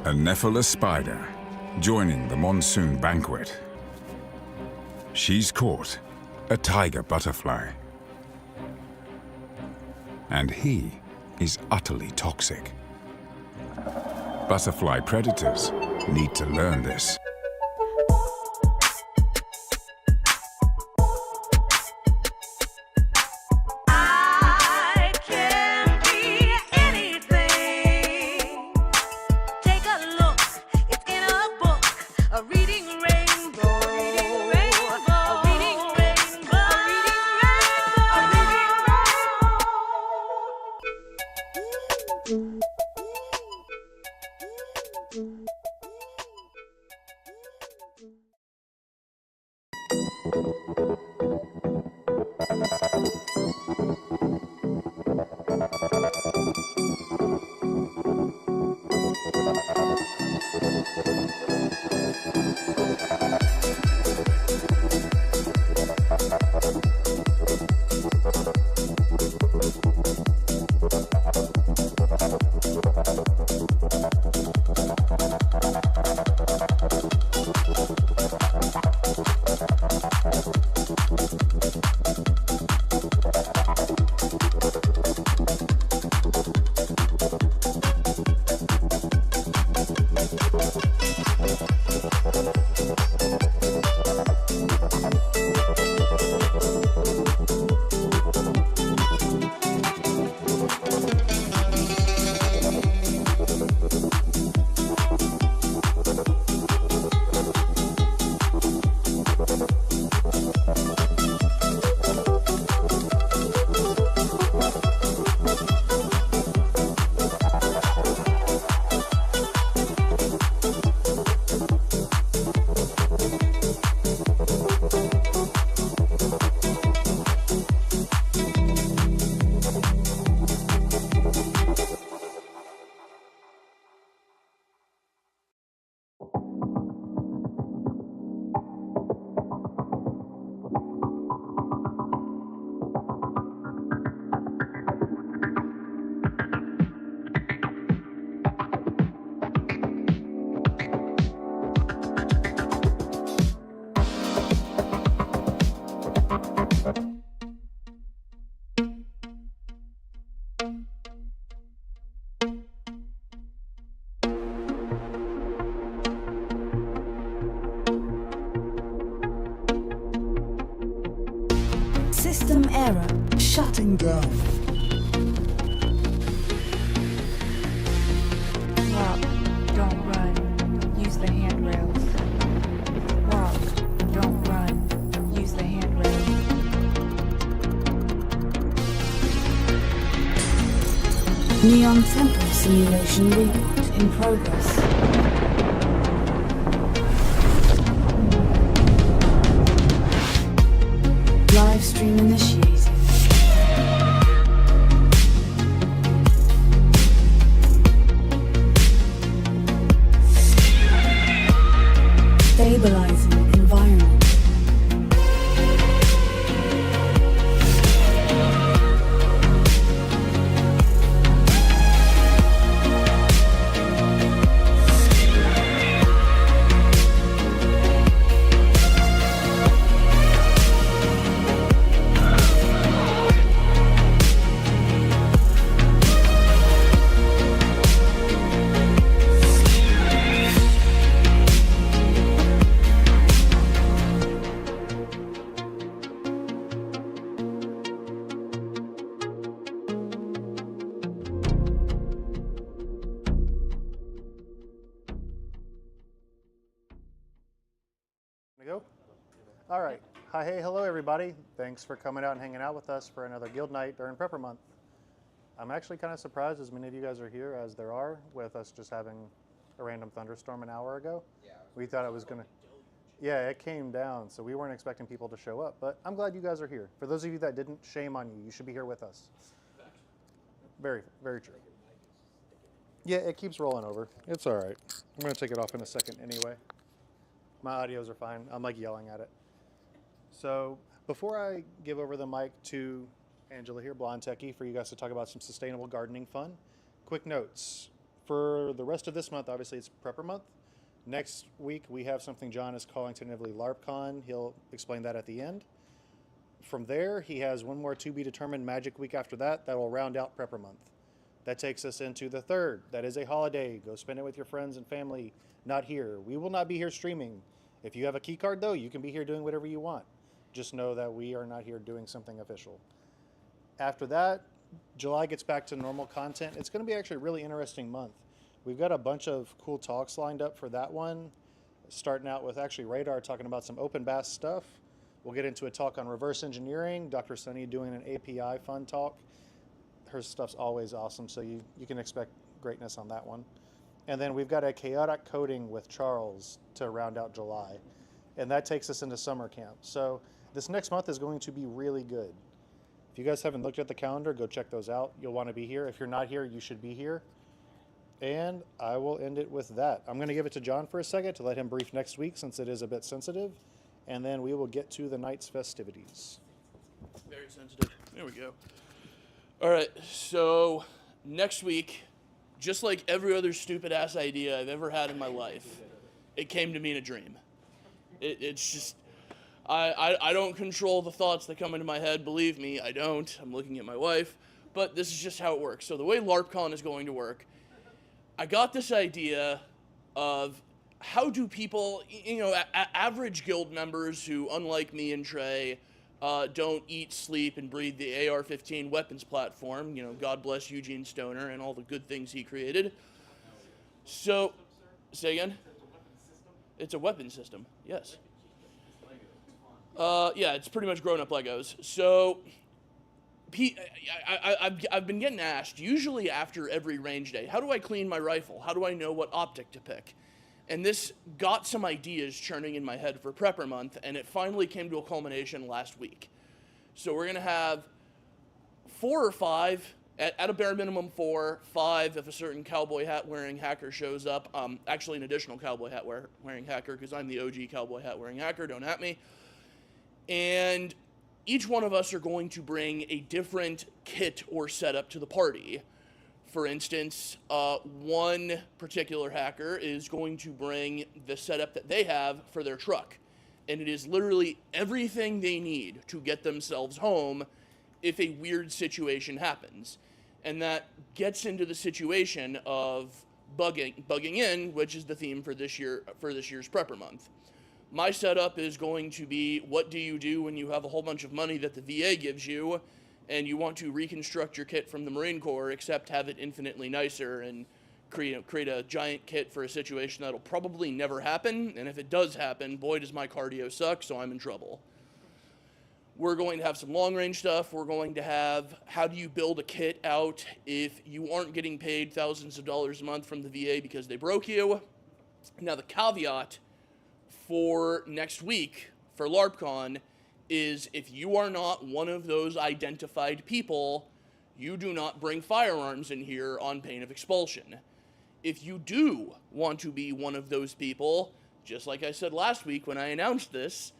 A Nephilim spider joining the monsoon banquet. She's caught a tiger butterfly. And he is utterly toxic. Butterfly predators need to learn this. System error. Shutting down. Walk, don't run. Use the handrails. Walk, don't run. Use the handrails. Neon Temple simulation reboot in progress. Live stream initiated. Stabilizing environment. Go? All right. Hi, hey, hello, everybody. Thanks for coming out and hanging out with us for another guild night during Prepper Month. I'm actually kind of surprised as many of you guys are here as there are, with us just having a random thunderstorm an hour ago. Yeah, we thought it was going to... Yeah, it came down, so we weren't expecting people to show up, but I'm glad you guys are here. For those of you that didn't, shame on you. You should be here with us. Very, very true. Yeah, it keeps rolling over. It's all right. I'm going to take it off in a second anyway. My audios are fine. I'm like yelling at it. So before I give over the mic to Angela here, Blonde Techie, for you guys to talk about some sustainable gardening fun, quick notes. For the rest of this month, obviously it's Prepper Month. Next week, we have something John is calling tentatively LARPCon. He'll explain that at the end. From there, he has one more to be determined Magic Week after that. That will round out Prepper Month. That takes us into the 3rd. That is a holiday. Go spend it with your friends and family. Not here. We will not be here streaming. If you have a key card, though, you can be here doing whatever you want. Just know that we are not here doing something official. After that, July gets back to normal content. It's going to be actually a really interesting month. We've got a bunch of cool talks lined up for that one, starting out with actually Radar talking about some open bass stuff. We'll get into a talk on reverse engineering, Dr. Sunny doing an API fun talk. Her stuff's always awesome, so you can expect greatness on that one. And then we've got a chaotic coding with Charles to round out July. And that takes us into summer camp. So this next month is going to be really good. If you guys haven't looked at the calendar, go check those out. You'll want to be here. If you're not here, you should be here. And I will end it with that. I'm going to give it to John for a second to let him brief next week since it is a bit sensitive. And then we will get to the night's festivities. Very sensitive. There we go. All right, so next week, just like every other stupid-ass idea I've ever had in my life, it came to me in a dream. It's just, I don't control the thoughts that come into my head. Believe me, I don't. I'm looking at my wife. But this is just how it works. So the way LARPCon is going to work, I got this idea of how do people, average guild members who, unlike me and Trey, don't eat, sleep, and breathe the AR-15 weapons platform. God bless Eugene Stoner and all the good things he created. So, say again? It's a weapon system, yes. Yeah, it's pretty much grown-up Legos. So, I've been getting asked, usually after every range day, how do I clean my rifle? How do I know what optic to pick? And this got some ideas churning in my head for Prepper Month, and it finally came to a culmination last week. So we're going to have 4 or 5, at a bare minimum 4, 5 if a certain cowboy hat wearing hacker shows up. Actually an additional cowboy hat wearing hacker, because I'm the OG cowboy hat wearing hacker, don't at me. And each one of us are going to bring a different kit or setup to the party. For instance, one particular hacker is going to bring the setup that they have for their truck. And it is literally everything they need to get themselves home if a weird situation happens. And that gets into the situation of bugging in, which is the theme for this year's Prepper Month. My setup is going to be, what do you do when you have a whole bunch of money that the VA gives you and you want to reconstruct your kit from the Marine Corps, except have it infinitely nicer and create a giant kit for a situation that'll probably never happen, and if it does happen, boy does my cardio suck, so I'm in trouble. We're going to have some long-range stuff. We're going to have, how do you build a kit out if you aren't getting paid thousands of dollars a month from the VA because they broke you? Now, the caveat for next week, for LARPCon, is if you are not one of those identified people, you do not bring firearms in here on pain of expulsion. If you do want to be one of those people, just like I said last week when I announced this,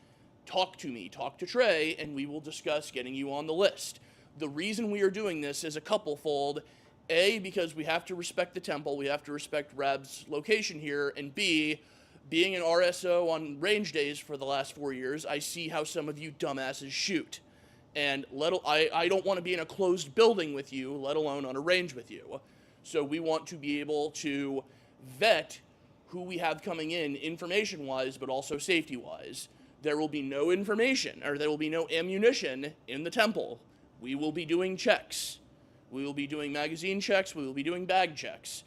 talk to me, talk to Trey, and we will discuss getting you on the list. The reason we are doing this is a couple-fold. A, because we have to respect the temple, we have to respect Rab's location here, and B, being an RSO on range days for the last 4 years, I see how some of you dumbasses shoot. And I don't want to be in a closed building with you, let alone on a range with you. So we want to be able to vet who we have coming in information-wise, but also safety-wise. There will be no information, or there will be no ammunition in the temple. We will be doing checks. We will be doing magazine checks. We will be doing bag checks.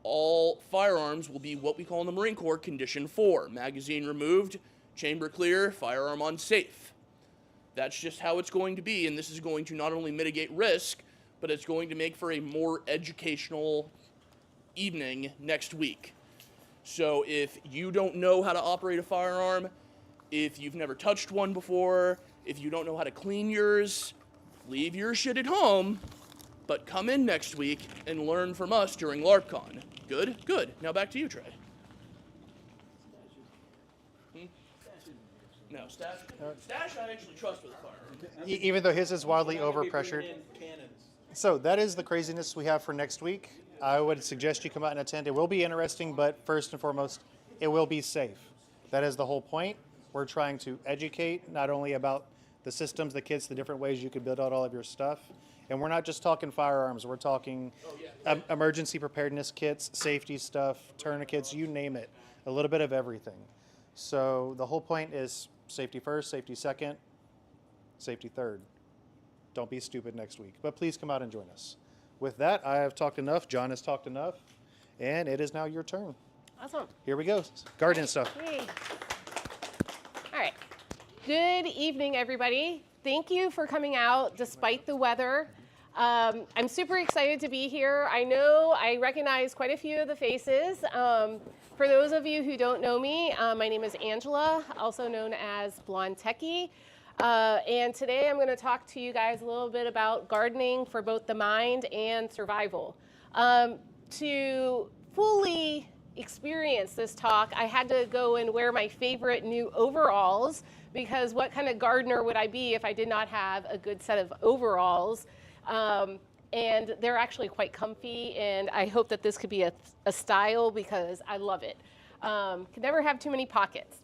All firearms will be what we call in the Marine Corps Condition 4. Magazine removed, chamber clear, firearm on safe. That's just how it's going to be, and this is going to not only mitigate risk, but it's going to make for a more educational evening next week. So if you don't know how to operate a firearm, if you've never touched one before, if you don't know how to clean yours, leave your shit at home, but come in next week and learn from us during LARPCon. Good? Good. Now back to you, Trey. No, Stash I actually trust with a firearm. Even though his is wildly overpressured. So that is the craziness we have for next week. I would suggest you come out and attend. It will be interesting, but first and foremost, it will be safe. That is the whole point. We're trying to educate not only about the systems, the kits, the different ways you could build out all of your stuff. And we're not just talking firearms. We're talking emergency preparedness kits, safety stuff, tourniquets, you name it. A little bit of everything. So the whole point is safety first, safety second, safety third. Don't be stupid next week. But please come out and join us. With that, I have talked enough. John has talked enough. And it is now your turn. Awesome. Here we go. Garden stuff. Yay. All right. Good evening, everybody. Thank you for coming out despite the weather. I'm super excited to be here. I know I recognize quite a few of the faces. For those of you who don't know me, my name is Angela, also known as blondetechie. And today I'm going to talk to you guys a little bit about gardening for both the mind and survival. To fully experience this talk, I had to go and wear my favorite new overalls, because what kind of gardener would I be if I did not have a good set of overalls? And they're actually quite comfy, and I hope that this could be a style, because I love it. Can never have too many pockets.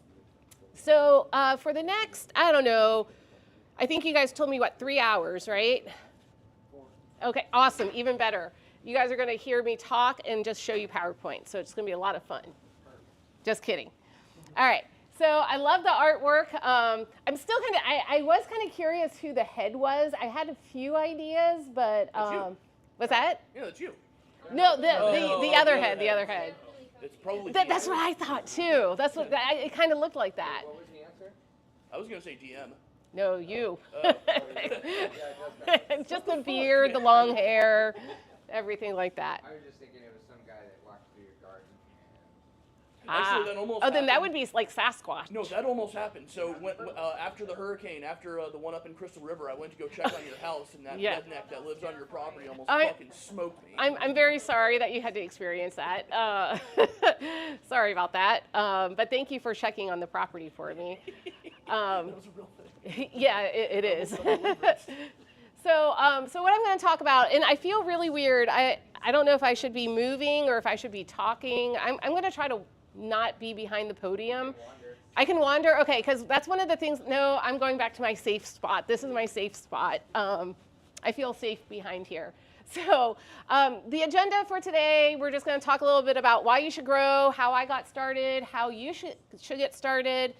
So for the next, I don't know, I think you guys told me, what, 3 hours, right? Okay, awesome, even better. You guys are going to hear me talk and just show you PowerPoint, so it's going to be a lot of fun. Just kidding. All right, so I love the artwork. I'm still kind of, I was kind of curious who the head was. I had a few ideas, but, what's that? Yeah, that's you. No, the other head, the other head. It's probably That's what I thought, too. That's what, it kind of looked like that. What was the answer? I was going to say DM. No, you. Just the beard, the long hair, everything like that. I was just thinking it was some guy that walked through your garden. Actually, that almost then that happened. would be like Sasquatch. No, that almost happened. So when, after the hurricane, after the one up in Crystal River, I went to go check on your house, and that Yeah. redneck that lives on your property almost I- fucking smoked me. I'm very sorry that you had to experience that. Sorry about that. But thank you for checking on the property for me. That was a real thing. Yeah, it is. So what I'm going to talk about, and I feel really weird. I don't know if I should be moving or if I should be talking. I'm going to try to not be behind the podium. I can wander, okay, because that's one of the things. No, I'm going back to my safe spot. This is my safe spot. I feel safe behind here. So the agenda for today, we're just going to talk a little bit about why you should grow, how I got started, how you should get started,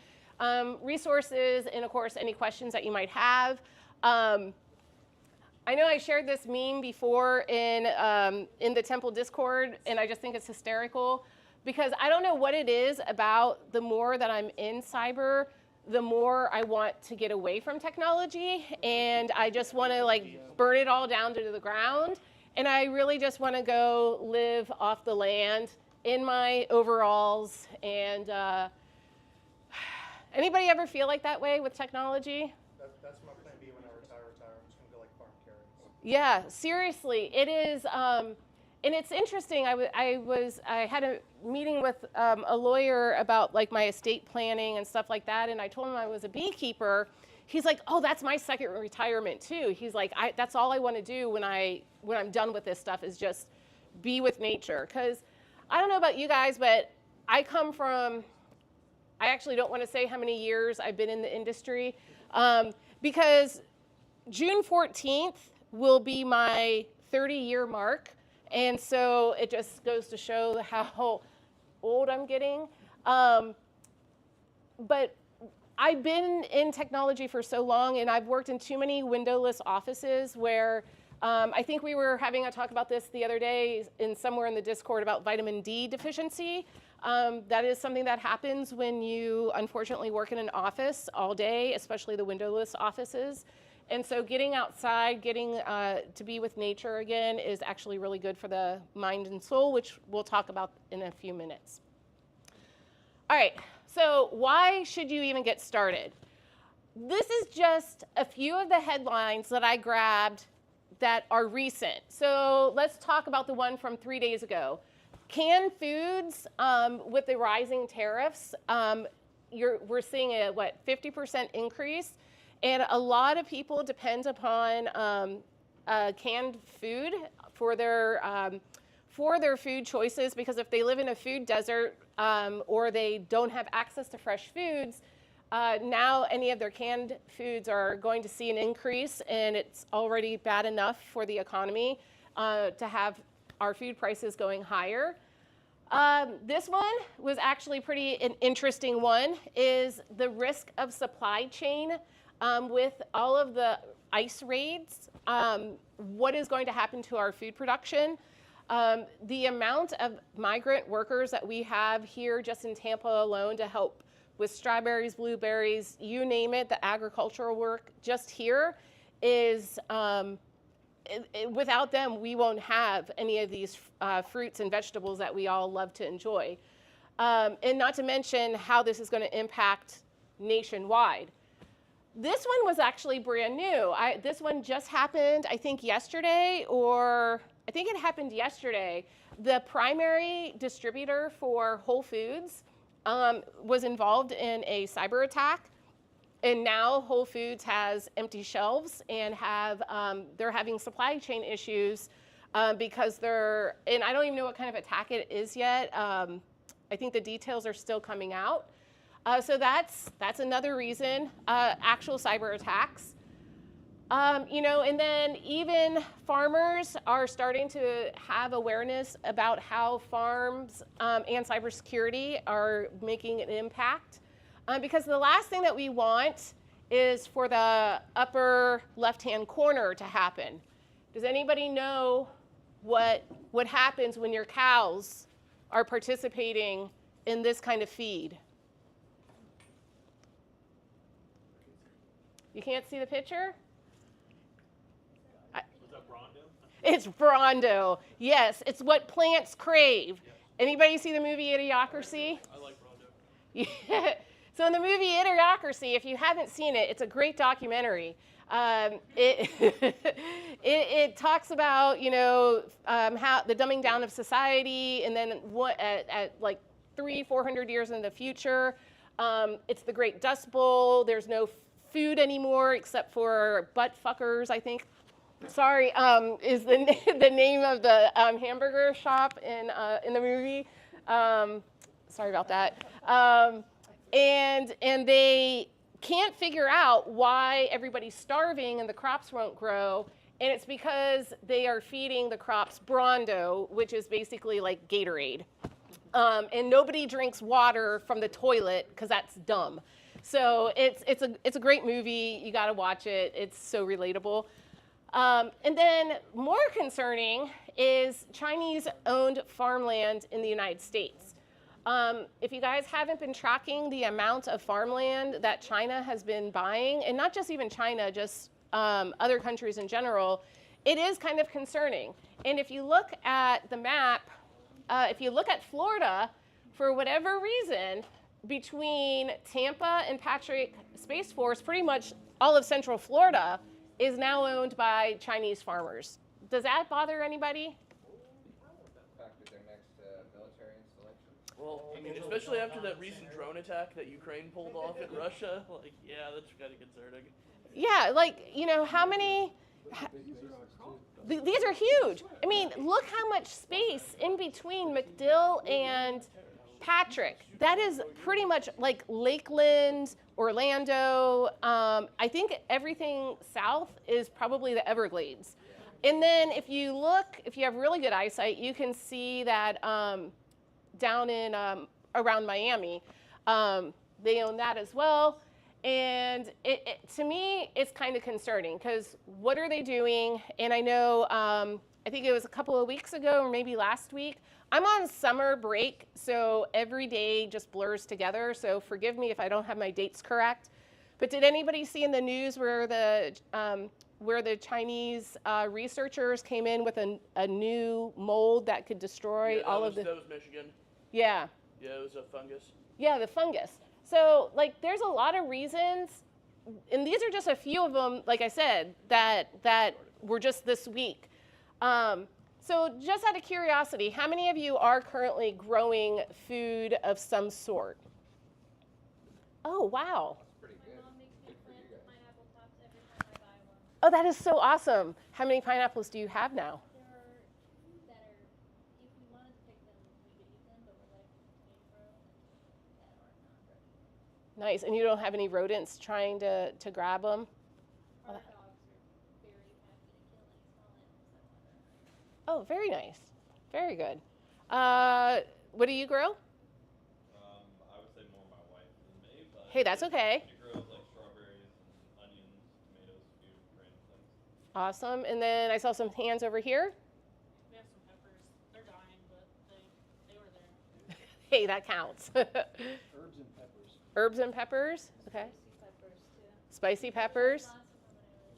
resources, and of course, any questions that you might have. I know I shared this meme before in the Temple Discord, and I just think it's hysterical, because I don't know what it is about the more that I'm in cyber, the more I want to get away from technology, and I just want to like burn it all down to the ground, and I really just want to go live off the land in my overalls. And anybody ever feel like that way with technology? That's my plan B when I retire. I'm just going to go like farm carrots. Yeah, seriously, it is, and it's interesting. I had a meeting with a lawyer about like my estate planning and stuff like that, and I told him I was a beekeeper. He's like, "Oh, that's my second retirement too." He's like, "That's all I want to do when I'm done with this stuff is just be with nature." Because I don't know about you guys, but I come from. I actually don't want to say how many years I've been in the industry, because June 14th will be my 30-year mark. And so it just goes to show how old I'm getting. But I've been in technology for so long, and I've worked in too many windowless offices where I think we were having a talk about this the other day somewhere in the Discord about vitamin D deficiency. That is something that happens when you unfortunately work in an office all day, especially the windowless offices. And so getting outside, getting to be with nature again is actually really good for the mind and soul, which we'll talk about in a few minutes. All right, so why should you even get started? This is just a few of the headlines that I grabbed that are recent. So let's talk about the one from 3 days ago. Canned foods, with the rising tariffs, we're seeing a, 50% increase. And a lot of people depend upon canned food for their for their food choices, because if they live in a food desert or they don't have access to fresh foods, now any of their canned foods are going to see an increase, and it's already bad enough for the economy to have our food prices going higher. This one was actually an interesting one, is the risk of supply chain with all of the ice raids. What is going to happen to our food production? The amount of migrant workers that we have here just in Tampa alone to help with strawberries, blueberries, you name it, the agricultural work just here is, without them, we won't have any of these fruits and vegetables that we all love to enjoy. And not to mention how this is going to impact nationwide. This one was actually brand new. This one just happened, I think, yesterday, or I think it happened yesterday. The primary distributor for Whole Foods was involved in a cyber attack, and now Whole Foods has empty shelves and they're having supply chain issues because and I don't even know what kind of attack it is yet. I think the details are still coming out. So that's another reason, actual cyber attacks. And then even farmers are starting to have awareness about how farms and cybersecurity are making an impact. Because the last thing that we want is for the upper left-hand corner to happen. Does anybody know what happens when your cows are participating in this kind of feed? You can't see the picture? It's Brondo. Yes, it's what plants crave. Anybody see the movie Idiocracy? I like Brondo. Yeah. So in the movie Idiocracy, if you haven't seen it, it's a great documentary. It talks about how the dumbing down of society, and then what at like 300-400 years in the future, it's the Great Dust Bowl. There's no food anymore except for butt fuckers, I think. Sorry, is the name of the hamburger shop in the movie. Sorry about that. And they can't figure out why everybody's starving and the crops won't grow, and it's because they are feeding the crops Brondo, which is basically like Gatorade. And nobody drinks water from the toilet because that's dumb. So it's a great movie. You got to watch it. It's so relatable. And then more concerning is Chinese-owned farmland in the United States. If you guys haven't been tracking the amount of farmland that China has been buying, and not just even China, just other countries in general, it is kind of concerning. And if you look at the map, if you look at Florida, for whatever reason, between Tampa and Patrick Space Force, pretty much all of Central Florida is now owned by Chinese farmers. Does that bother anybody? The fact that they're next to military installations. Well, I mean, especially after that recent drone attack that Ukraine pulled off in Russia, like, yeah, that's kind of concerning. Yeah, how many? These are huge. I mean, look how much space in between MacDill and Patrick. That is pretty much like Lakeland, Orlando. I think everything south is probably the Everglades. And then if you have really good eyesight, you can see that down in around Miami, they own that as well. And to me, it's kind of concerning because what are they doing? And I know, I think it was a couple of weeks ago or maybe last week, I'm on summer break, so every day just blurs together. So forgive me if I don't have my dates correct. But did anybody see in the news where the Chinese researchers came in with a new mold that could destroy all of the? That was Michigan. Yeah. Yeah, it was a fungus. Yeah, the fungus. So there's a lot of reasons, and these are just a few of them. Like I said, that were just this week. So just out of curiosity, how many of you are currently growing food of some sort? Oh, wow. Pretty good. My mom makes me plant pineapple tops every time I buy one. Oh, that is so awesome. How many pineapples do you have now? There are that are Nice. And you don't have any rodents trying to grab them? Our dogs are very happy to kill any small animals that wander. Oh, very nice. Very good. What do you grow? I would say more my wife than me, but Hey, that's okay. she grows like strawberries and onions, tomatoes, a few random things. Awesome. And then I saw some hands over here. We have some peppers. They're dying, but they were there. Hey, that counts. Herbs and peppers. Herbs and peppers. Okay. Spicy peppers too. Spicy peppers. Lots of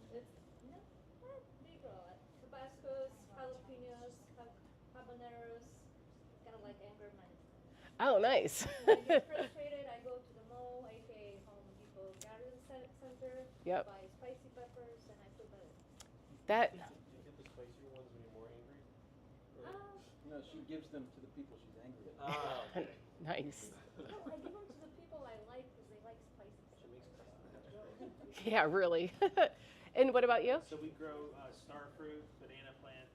habaneros. They grow it. Tabascos, jalapenos, habaneros. Kind of like anger management. Oh, nice. When I get frustrated, I go to the mall, aka Home Depot Garden Center. Yep. Buy spicy peppers, and I feel better. That. Do you get the spicier ones when you're more angry? Um, No, she gives them to the people she's angry at. Nice. no, I give them to the people I like because they like spicy stuff. Yeah, really. And what about you? So we grow starfruit, banana plant,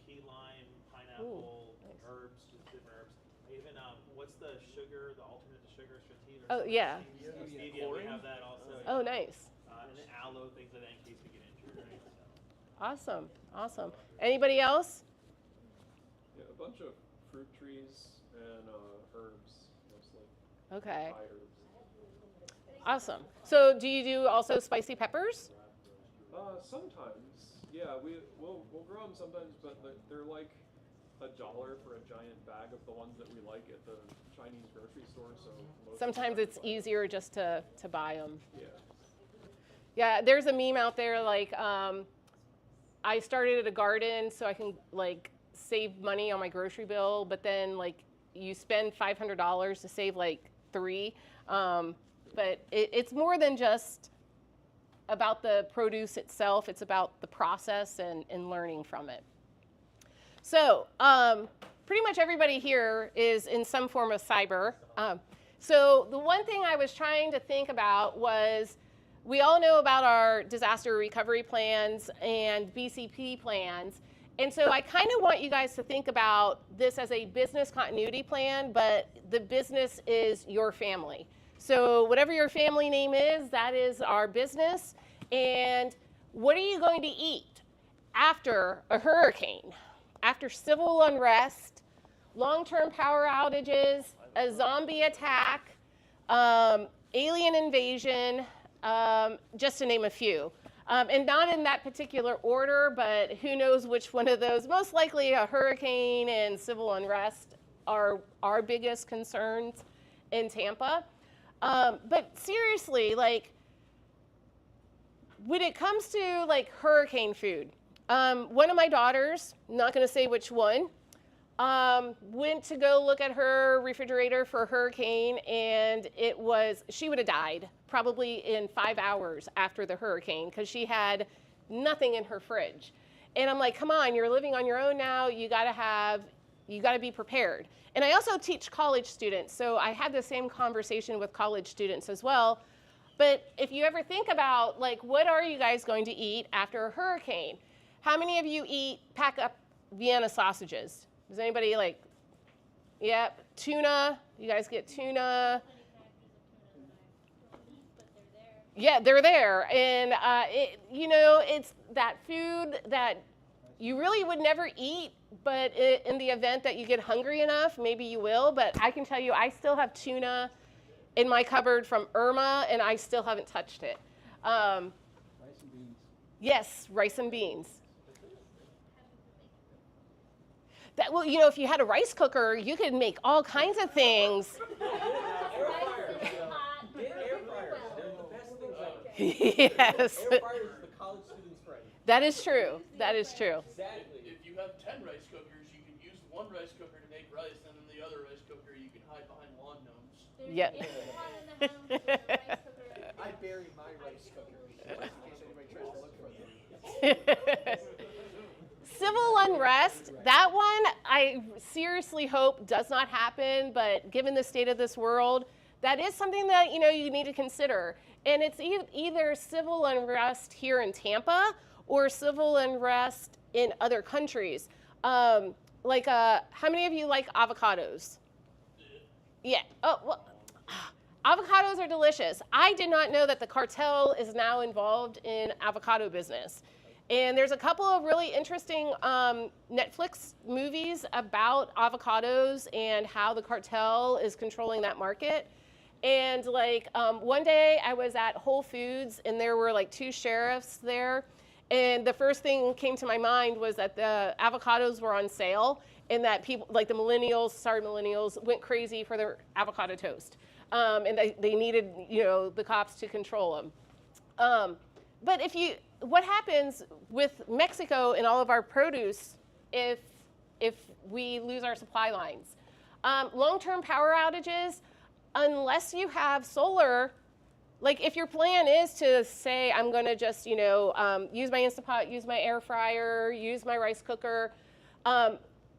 key lime, pineapple, nice. herbs, just different herbs. Even what's the sugar, the alternate to sugar, strategic? Oh, yeah. Stevia, we have that also. Oh, nice. And then aloe, things like that in case we get injured, right? So. Awesome. Awesome. Anybody else? Yeah, a bunch of fruit trees and herbs, mostly. Okay. Thai herbs. Awesome. So do you do also spicy peppers? Sometimes, yeah, we'll grow them sometimes, but they're like $1 for a giant bag of the ones that we like at the Chinese grocery store. So most Sometimes of the it's time, easier just to buy them. Yeah. Yeah, there's a meme out there like I started a garden so I can like save money on my grocery bill, but then like you spend $500 to save like 3. But it's more than just about the produce itself. It's about the process and learning from it. So pretty much everybody here is in some form of cyber. So the one thing I was trying to think about was we all know about our disaster recovery plans and BCP plans. And so I kind of want you guys to think about this as a business continuity plan, but the business is your family. So whatever your family name is, that is our business. And what are you going to eat after a hurricane, after civil unrest, long-term power outages, a zombie attack, alien invasion, just to name a few. And not in that particular order, but who knows which one of those. Most likely a hurricane and civil unrest are our biggest concerns in Tampa. But seriously, like, when it comes to like hurricane food, one of my daughters, not going to say which one, went to go look at her refrigerator for a hurricane, and she would have died probably in 5 hours after the hurricane because she had nothing in her fridge. And I'm like, come on, you're living on your own now. You got to be prepared. And I also teach college students, so I had the same conversation with college students as well. But if you ever think about, like, what are you guys going to eat after a hurricane? How many of you pack up Vienna sausages? Does anybody like, yep, tuna? You guys get tuna? Yeah, they're there. And, it's that food that you really would never eat, but in the event that you get hungry enough, maybe you will. But I can tell you, I still have tuna in my cupboard from Irma, and I still haven't touched it. Rice and beans. Yes, rice and beans. Well, if you had a rice cooker, you could make all kinds of things. Yes. Air fryer is the college student's friend. That is true. That is true. Exactly. If you have 10 rice cookers, you can use one rice cooker to make rice, and then the other rice cooker you can hide behind lawn gnomes. Yep. I bury my rice cookers just in case anybody tries to look for them. Civil unrest, that one I seriously hope does not happen, but given the state of this world, that is something that you need to consider. And it's either civil unrest here in Tampa or civil unrest in other countries. How many of you like avocados? Yeah. Oh, well, avocados are delicious. I did not know that the cartel is now involved in avocado business. And there's a couple of really interesting Netflix movies about avocados and how the cartel is controlling that market. And like one day I was at Whole Foods and there were like 2 sheriffs there. And the first thing came to my mind was that the avocados were on sale and that people, like the millennials, went crazy for their avocado toast. And they needed, you know, the cops to control them. But what happens with Mexico and all of our produce if we lose our supply lines? Long-term power outages, unless you have solar, like if your plan is to say, I'm gonna just, you know, use my Instapot, use my air fryer, use my rice cooker,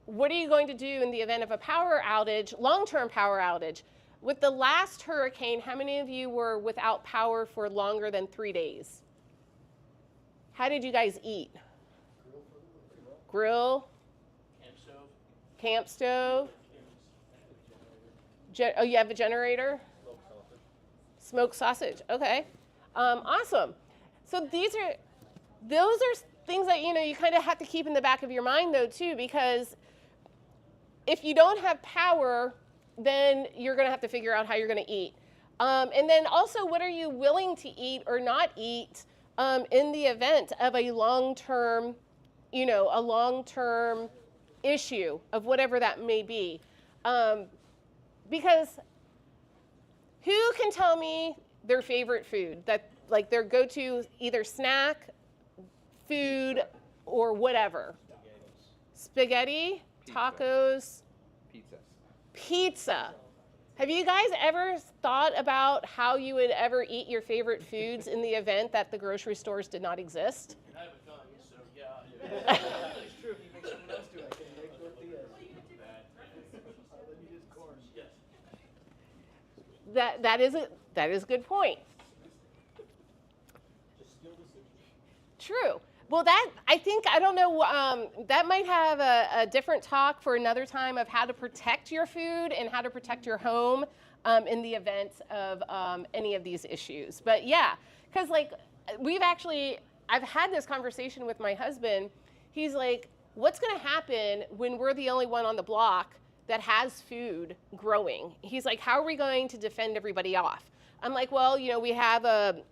what are you going to do in the event of a power outage, long-term power outage? With the last hurricane, how many of you were without power for longer than 3 days? How did you guys eat? Grill? Camp stove? Oh, you have a generator? Smoked sausage. Okay. Awesome. So those are things that, you know, you kind of have to keep in the back of your mind though too, because if you don't have power, then you're going to have to figure out how you're going to eat. And then also, what are you willing to eat or not eat in the event of a long-term, you know, a long-term issue of whatever that may be? Because who can tell me their favorite food, that like their go-to either snack, food, or whatever? Spaghetti, tacos, pizza. Have you guys ever thought about how you would ever eat your favorite foods in the event that the grocery stores did not exist? I haven't done, so yeah. It's true, if you make someone else do it, I can make tortillas. That is a good point. True. Well, I don't know, that might have a different talk for another time of how to protect your food and how to protect your home in the event of any of these issues. But yeah, because like I've had this conversation with my husband. He's like, what's going to happen when we're the only one on the block that has food growing? He's like, how are we going to defend everybody off? I'm like, well, you know, we have a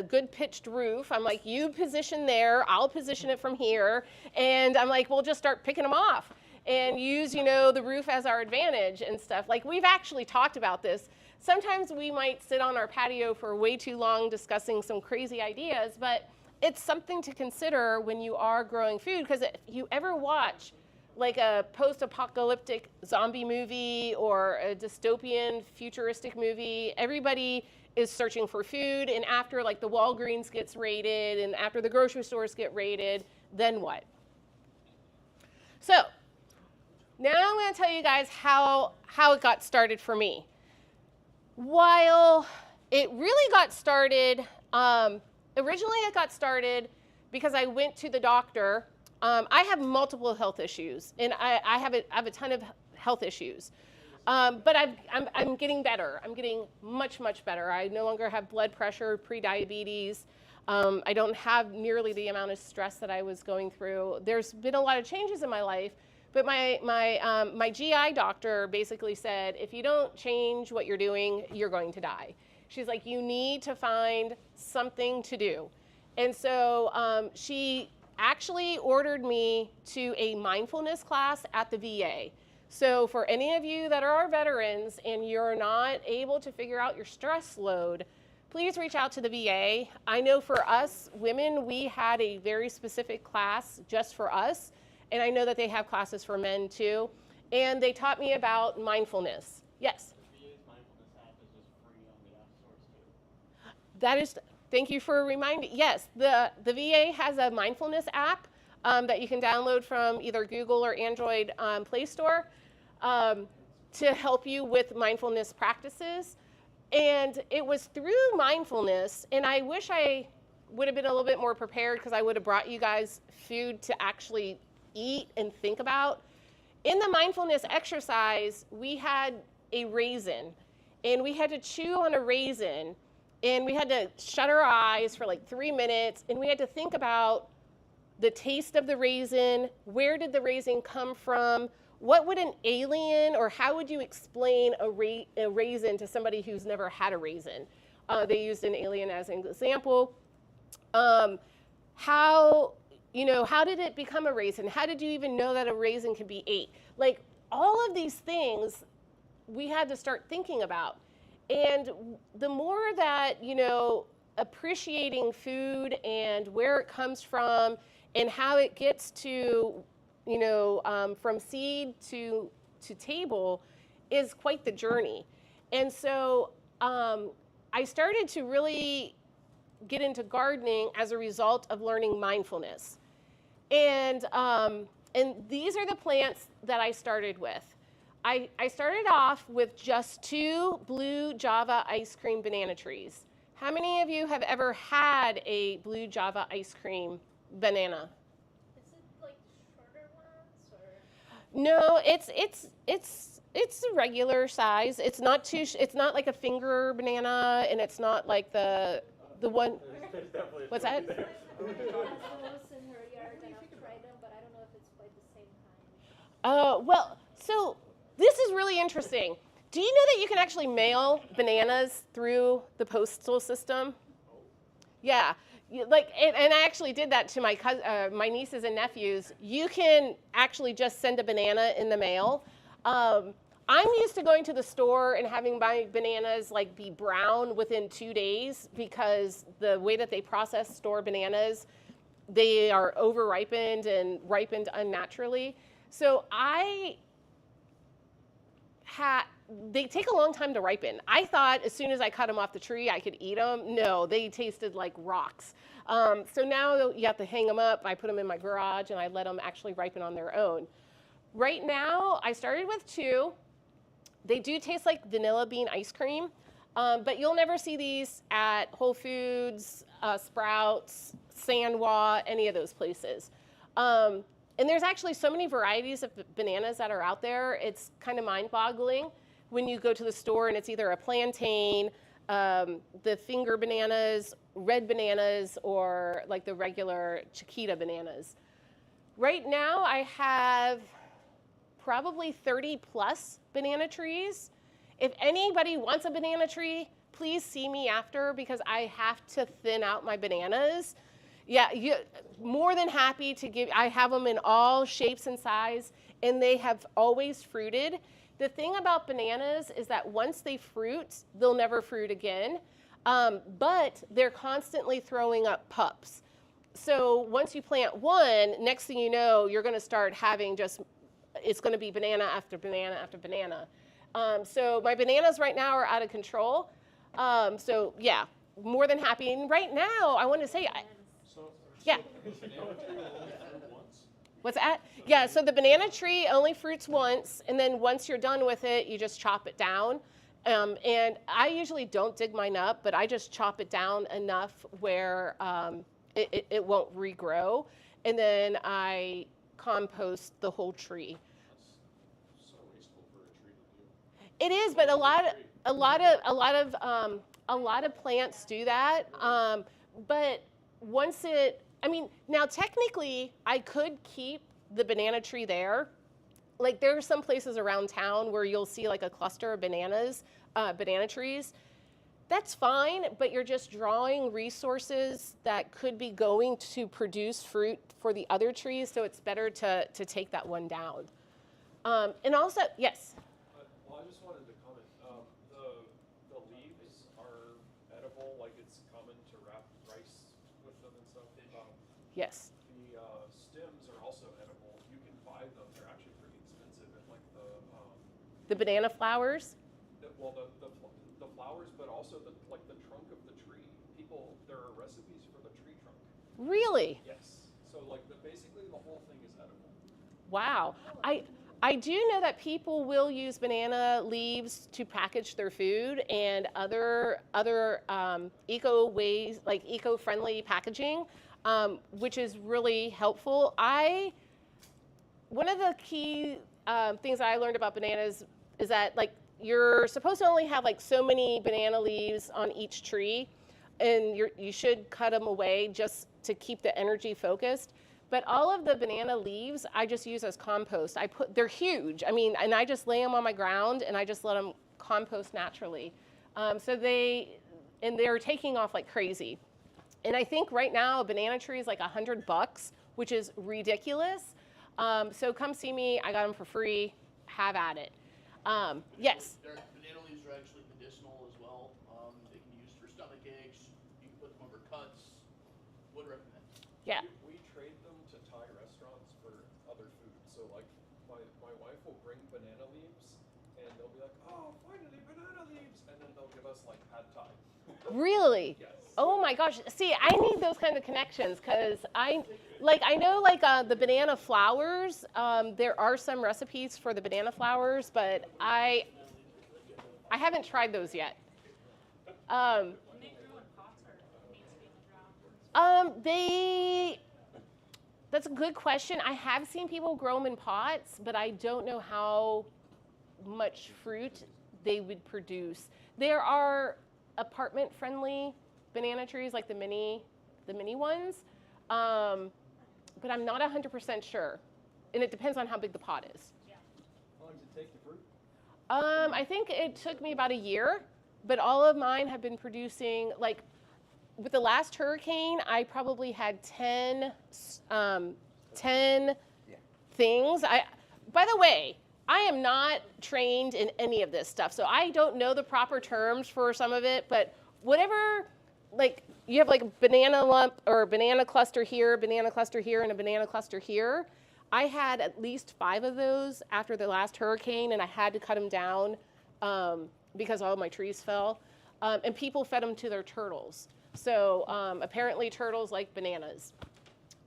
good pitched roof. I'm like, you position there, I'll position it from here. And I'm like, we'll just start picking them off and use, you know, the roof as our advantage and stuff. Like, we've actually talked about this. Sometimes we might sit on our patio for way too long discussing some crazy ideas, but it's something to consider when you are growing food, because if you ever watch like a post-apocalyptic zombie movie or a dystopian futuristic movie, everybody is searching for food, and after like the Walgreens gets raided and after the grocery stores get raided, then what? So now I'm going to tell you guys how it got started for me. While it really got started, originally it got started because I went to the doctor. I have multiple health issues, and I have a ton of health issues. But I'm getting better. I'm getting much, much better. I no longer have blood pressure, pre-diabetes. I don't have nearly the amount of stress that I was going through. There's been a lot of changes in my life, but my GI doctor basically said, if you don't change what you're doing, you're going to die. She's like, you need to find something to do. And so she actually ordered me to a mindfulness class at the VA. So for any of you that are veterans and you're not able to figure out your stress load, please reach out to the VA. I know for us women, we had a very specific class just for us, and I know that they have classes for men too, and they taught me about mindfulness. Yes? The VA's mindfulness app is just free on the App Stores too. That is, thank you for reminding. Yes, the VA has a mindfulness app that you can download from either Google or Android Play Store to help you with mindfulness practices. And it was through mindfulness, and I wish I would have been a little bit more prepared, because I would have brought you guys food to actually eat and think about. In the mindfulness exercise, we had a raisin. and we had to chew on a raisin, and we had to shut our eyes for like 3 minutes, and we had to think about the taste of the raisin, where did the raisin come from, what would an alien, or how would you explain a raisin to somebody who's never had a raisin? They used an alien as an example. How did it become a raisin? How did you even know that a raisin could be ate? Like, all of these things we had to start thinking about. And the more that, appreciating food and where it comes from and how it gets to, from seed to table is quite the journey. And so I started to really get into gardening as a result of learning mindfulness. And these are the plants that I started with. I started off with just 2 blue Java ice cream banana trees. How many of you have ever had a blue Java ice cream banana? Is it like shorter ones or? No, it's a regular size. It's not like a finger banana, and it's not like the one. What's that? Has those in her yard and I've tried them, but I don't know if it's quite the same kind. Well, so this is really interesting. Do you know that you can actually mail bananas through the postal system? Yeah, and I actually did that to my nieces and nephews. You can actually just send a banana in the mail. I'm used to going to the store and having my bananas be brown within 2 days, because the way that they process store bananas, they are over ripened and ripened unnaturally. So they take a long time to ripen. I thought as soon as I cut them off the tree, I could eat them. No, they tasted like rocks. So now you have to hang them up. I put them in my garage and I let them actually ripen on their own. Right now, I started with 2. They do taste like vanilla bean ice cream, but you'll never see these at Whole Foods, Sprouts, Sandwa, any of those places. And there's actually so many varieties of bananas that are out there, it's kind of mind-boggling when you go to the store and it's either a plantain, the finger bananas, red bananas, or like the regular Chiquita bananas. Right now, I have probably 30 plus banana trees. If anybody wants a banana tree, please see me after, because I have to thin out my bananas. Yeah, more than happy to give. I have them in all shapes and size, and they have always fruited. The thing about bananas is that once they fruit, they'll never fruit again, but they're constantly throwing up pups. So once you plant one, next thing you know, you're going to start having it's going to be banana after banana after banana. So my bananas right now are out of control. So yeah, more than happy. And right now, I want to say, yeah. What's that? Yeah, so the banana tree only fruits once, and then once you're done with it, you just chop it down. And I usually don't dig mine up, but I just chop it down enough where it won't regrow. And then I compost the whole tree. That's so wasteful for a tree to do. It is, but a lot of plants do that. But once now technically I could keep the banana tree there. Like, there are some places around town where you'll see like a cluster of banana trees. That's fine, but you're just drawing resources that could be going to produce fruit for the other trees, so it's better to take that one down. And also, yes? Well, I just wanted to comment. The leaves are edible, like it's common to wrap rice with them and stuff. Yes. The stems are also edible. You can buy them. They're actually pretty expensive at like the banana flowers? The flowers, but also the trunk of the tree. There are recipes for the tree trunk. Really? Yes. So basically the whole thing is edible. Wow. I do know that people will use banana leaves to package their food and other eco-friendly packaging, which is really helpful. One of the key things that I learned about bananas is that you're supposed to only have like so many banana leaves on each tree, and you should cut them away just to keep the energy focused. But all of the banana leaves I just use as compost. They're huge. I mean, and I just lay them on my ground and I just let them compost naturally. They're taking off like crazy. And I think right now a banana tree is like $100, which is ridiculous. So come see me. I got them for free. Have at it. Yes. Banana leaves are actually medicinal as well. They can be used for stomach aches. You can put them over cuts. Would recommend. Yeah. We trade them to Thai restaurants for other food. So like my wife will bring banana leaves and they'll be like, oh, finally banana leaves, and then they'll give us like pad Thai. Really? Yes. Oh my gosh. See, I need those kind of connections because I know the banana flowers. There are some recipes for the banana flowers, but I haven't tried those yet. When they grew in pots or needs to be in the ground? That's a good question. I have seen people grow them in pots, but I don't know how much fruit they would produce. There are apartment-friendly banana trees, like the mini ones, but I'm not 100% sure, and it depends on how big the pot is. How long does it take to fruit? I think it took me about a year, but all of mine have been producing, like, with the last hurricane, I probably had 10 things. By the way, I am not trained in any of this stuff, so I don't know the proper terms for some of it, but whatever, like, you have like a banana lump or a banana cluster here, and a banana cluster here. I had at least 5 of those after the last hurricane, and I had to cut them down because all of my trees fell. And people fed them to their turtles. So apparently turtles like bananas.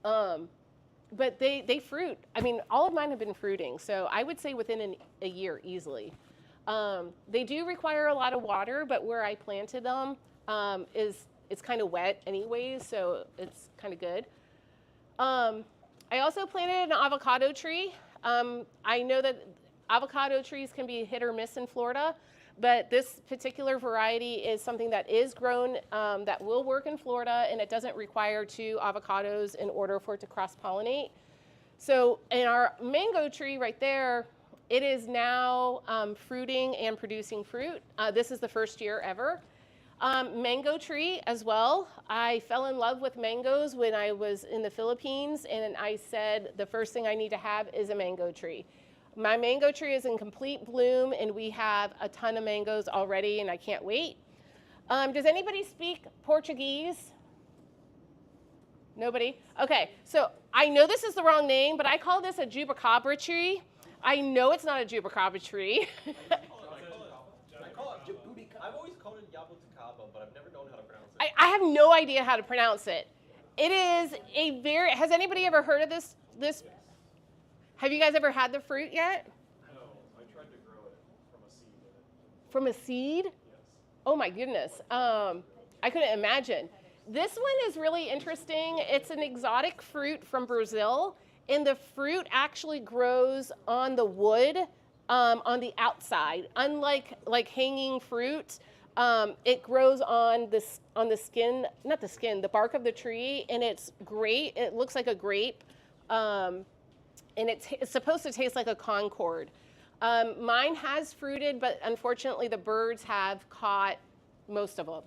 But they fruit. I mean, all of mine have been fruiting, so I would say within a year easily. They do require a lot of water, but where I planted them it's kind of wet anyways, so it's kind of good. I also planted an avocado tree. I know that avocado trees can be hit or miss in Florida, but this particular variety is something that is grown that will work in Florida, and it doesn't require 2 avocados in order for it to cross-pollinate. So in our mango tree right there, it is now fruiting and producing fruit. This is the first year ever. Mango tree as well. I fell in love with mangoes when I was in the Philippines, and I said the first thing I need to have is a mango tree. My mango tree is in complete bloom, and we have a ton of mangoes already, and I can't wait. Does anybody speak Portuguese? Nobody? Okay, so I know this is the wrong name, but I call this a jubacabra tree. I know it's not a jubacabra tree. I've always called it yabuticaba, but I've never known how to pronounce it. I have no idea how to pronounce it. It is a very, has anybody ever heard of this? Have you guys ever had the fruit yet? No, I tried to grow it from a seed. From a seed? Yes. Oh my goodness. I couldn't imagine. This one is really interesting. It's an exotic fruit from Brazil, and the fruit actually grows on the wood on the outside. Unlike like hanging fruit, it grows on the skin, not the skin, the bark of the tree, and it's great. It looks like a grape, and it's supposed to taste like a Concord. Mine has fruited, but unfortunately the birds have caught most of them.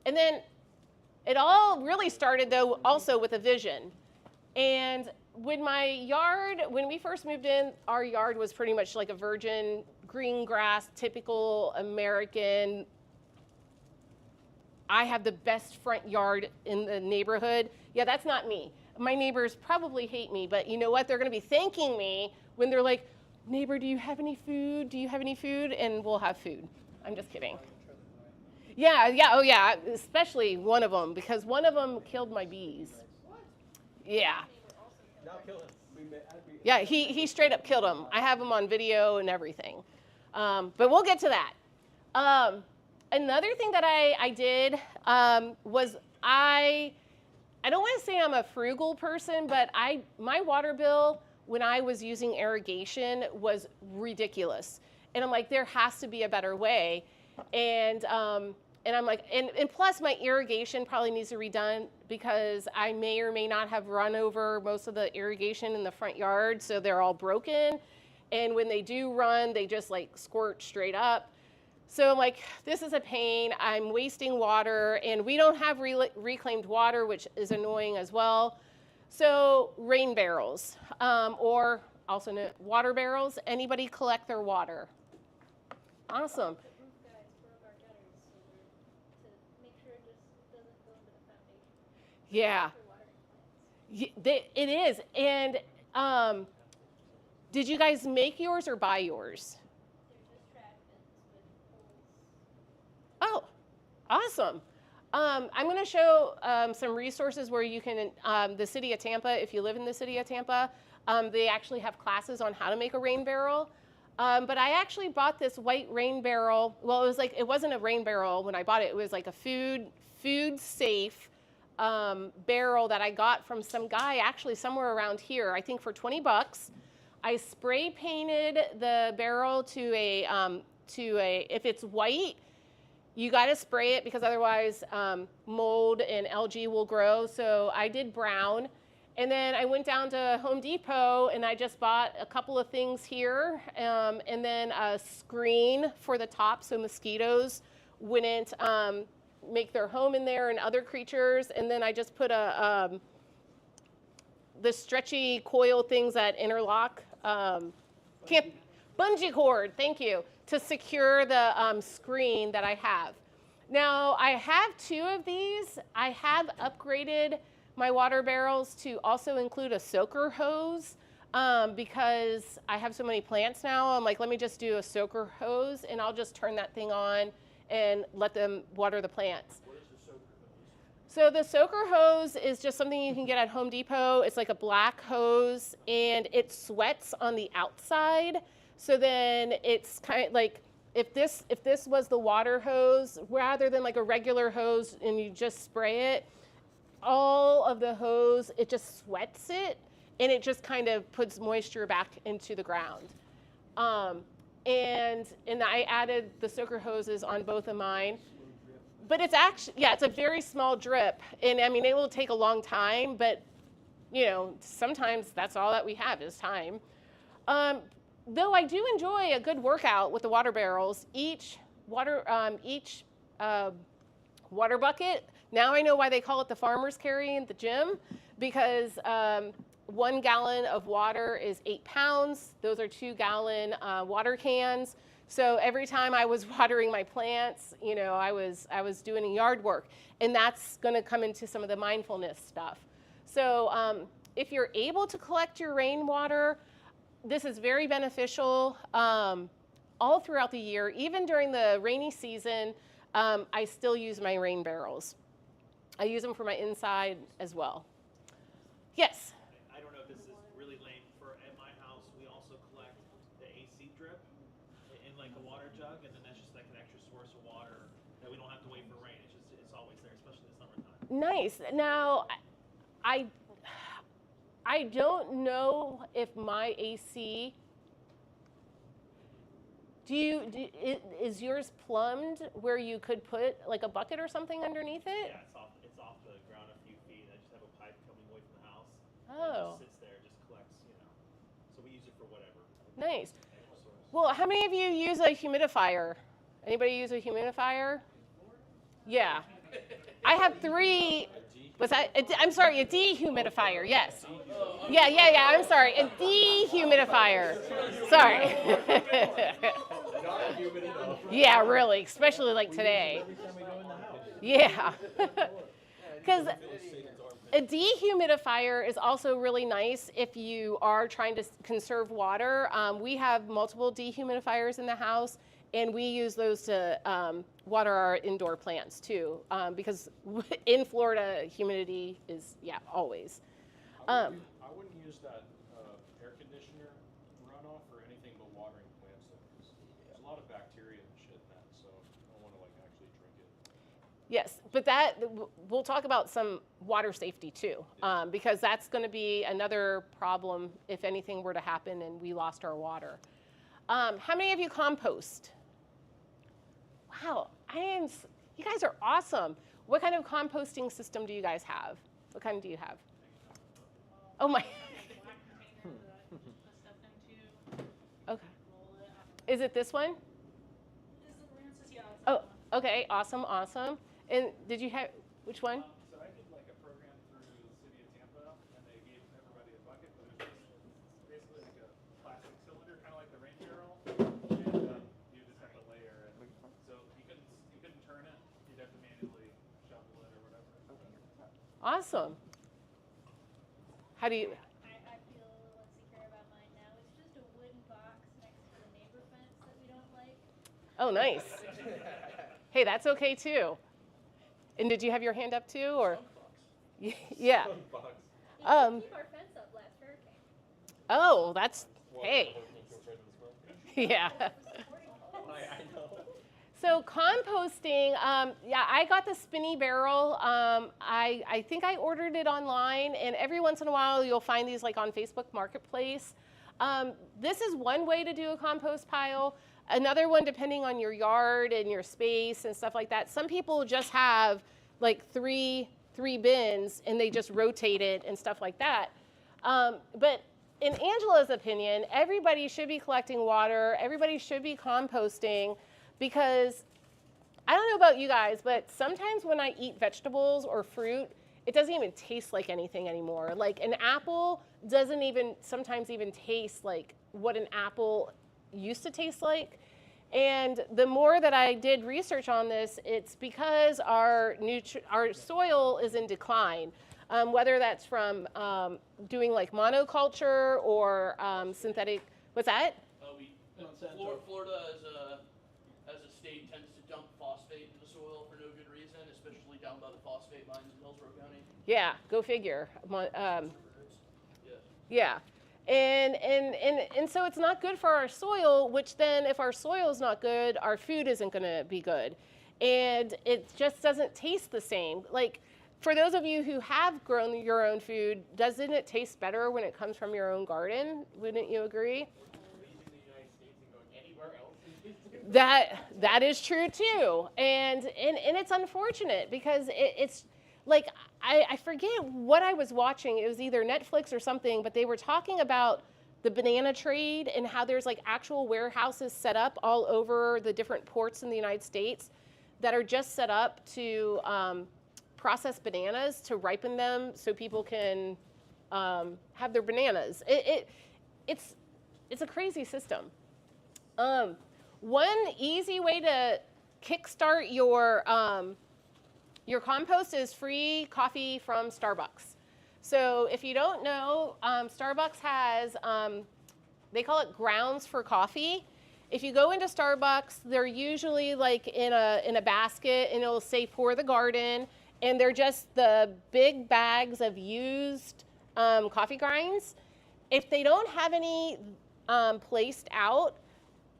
And then it all really started though also with a vision. And when we first moved in, our yard was pretty much like a virgin green grass, typical American. I have the best front yard in the neighborhood. Yeah, that's not me. My neighbors probably hate me, but you know what? They're gonna be thanking me when they're like, neighbor, do you have any food? Do you have any food? And we'll have food. I'm just kidding. Yeah, oh yeah, especially one of them, because one of them killed my bees. Yeah. Now kill him. Yeah, he straight up killed him. I have him on video and everything. But we'll get to that. Another thing that I did was I don't want to say I'm a frugal person, but my water bill when I was using irrigation was ridiculous. And I'm like, there has to be a better way. And I'm like, and plus my irrigation probably needs to be redone because I may or may not have run over most of the irrigation in the front yard, so they're all broken. And when they do run, they just like squirt straight up. So I'm like, this is a pain. I'm wasting water, and we don't have reclaimed water, which is annoying as well. So rain barrels, or also known water barrels. Anybody collect their water? Awesome. Yeah, it is. And did you guys make yours or buy yours? Oh, awesome. I'm going to show some resources where you can, the city of Tampa, if you live in the city of Tampa, they actually have classes on how to make a rain barrel. But I actually bought this white rain barrel. Well, it wasn't a rain barrel when I bought it. It was like a food safe barrel that I got from some guy actually somewhere around here, I think for 20 bucks. I spray painted the barrel to a, if it's white, you got to spray it because otherwise mold and algae will grow. So I did brown. And then I went down to Home Depot and I just bought a couple of things here and then a screen for the top so mosquitoes wouldn't make their home in there and other creatures. And then I just put the stretchy coil things that interlock, bungee cord, thank you, to secure the screen that I have. Now I have 2 of these. I have upgraded my water barrels to also include a soaker hose because I have so many plants now. I'm like, let me just do a soaker hose and I'll just turn that thing on and let them water the plants. What is the soaker hose? So the soaker hose is just something you can get at Home Depot. It's like a black hose and it sweats on the outside. So then it's kind of like, if this was the water hose, rather than like a regular hose and you just spray it, all of the hose, it just sweats it and it just kind of puts moisture back into the ground. And I added the soaker hoses on both of mine. But it's actually, yeah, it's a very small drip. And I mean, it will take a long time, but you know, sometimes that's all that we have is time. Though I do enjoy a good workout with the water barrels. Each water bucket, now I know why they call it the farmer's carry in the gym, because 1 gallon of water is 8 pounds. Those are 2-gallon water cans. So every time I was watering my plants, you know, I was doing yard work, and that's going to come into some of the mindfulness stuff. So if you're able to collect your rainwater, this is very beneficial all throughout the year. Even during the rainy season, I still use my rain barrels. I use them for my inside as well. Yes? I don't know if this is really lame. At my house, we also collect the AC drip in like a water jug, and then that's just like an extra source of water that we don't have to wait for rain. It's always there, especially in the summertime. Nice. Now, I don't know if my AC, is yours plumbed where you could put like a bucket or something underneath it? Yeah, it's off the ground a few feet. I just have a pipe coming away from the house. Oh. And it just sits there, just collects, you know. So we use it for whatever. Nice. Well, how many of you use a humidifier? Anybody use a humidifier? Yeah. I have 3. Was that? I'm sorry, a dehumidifier. Yes. Yeah. I'm sorry, a dehumidifier. Sorry. Yeah, really, especially like today. Yeah. Because a dehumidifier is also really nice if you are trying to conserve water. We have multiple dehumidifiers in the house, and we use those to water our indoor plants too, because in Florida, humidity is, always. I wouldn't use that air conditioner runoff for anything but watering plants. There's a lot of bacteria and shit in that, so I don't want to like actually drink it. Yes, but we'll talk about some water safety too, because that's going to be another problem if anything were to happen and we lost our water. How many of you compost? Wow, you guys are awesome. What kind of composting system do you guys have? What kind do you have? Oh my. Okay. Is it this one? Oh, okay, awesome, awesome. And did you have, which one? So I did like a program through the city of Tampa, and they gave everybody a bucket, but it was just basically like a plastic cylinder, kind of like the rain barrel, and you just have to layer it. So you couldn't turn it; you'd have to manually shovel it or whatever. Awesome. How do you? I feel a little insecure about mine now. It's just a wooden box next to the neighbor fence that we don't like. Oh, nice. Hey, that's okay too. And did you have your hand up too, or? Yeah. We keep our fence up last hurricane. Oh, that's hey. Yeah. So composting, yeah, I got the spinny barrel. I think I ordered it online, and every once in a while you'll find these like on Facebook Marketplace. This is one way to do a compost pile. Another one, depending on your yard and your space and stuff like that. Some people just have like three bins and they just rotate it and stuff like that. But in Angela's opinion, everybody should be collecting water. Everybody should be composting, because I don't know about you guys, but sometimes when I eat vegetables or fruit, it doesn't even taste like anything anymore. Like an apple doesn't even sometimes even taste like what an apple used to taste like. And the more that I did research on this, it's because our soil is in decline, whether that's from doing like monoculture or synthetic. What's that? Florida as a state tends to dump phosphate into the soil for no good reason, especially down by the phosphate mines in Hillsborough County. Yeah, go figure. Yeah. And so it's not good for our soil, which then if our soil is not good, our food isn't going to be good. And it just doesn't taste the same. Like, for those of you who have grown your own food, doesn't it taste better when it comes from your own garden? Wouldn't you agree? That is true too. And it's unfortunate because it's like, I forget what I was watching. It was either Netflix or something, but they were talking about the banana trade and how there's like actual warehouses set up all over the different ports in the United States that are just set up to process bananas, to ripen them so people can have their bananas. It's a crazy system. One easy way to kickstart your compost is free coffee from Starbucks. So if you don't know, Starbucks has, they call it grounds for coffee. If you go into Starbucks, they're usually like in a basket, and it'll say pour the garden, and they're just the big bags of used coffee grinds. If they don't have any placed out,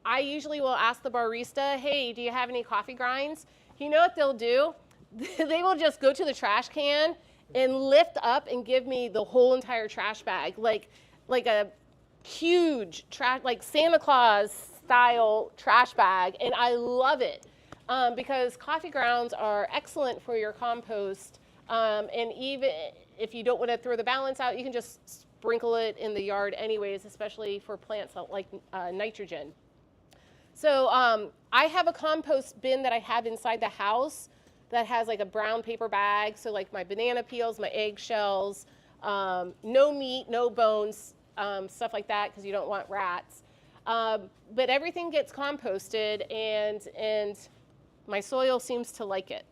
I usually will ask the barista, hey, do you have any coffee grinds? You know what they'll do? They will just go to the trash can and lift up and give me the whole entire trash bag, like a huge trash, like Santa Claus style trash bag, and I love it because coffee grounds are excellent for your compost, and even if you don't want to throw the balance out, you can just sprinkle it in the yard anyways, especially for plants like nitrogen. So I have a compost bin that I have inside the house that has like a brown paper bag, so like my banana peels, my eggshells, no meat, no bones, stuff like that, because you don't want rats. But everything gets composted, and my soil seems to like it.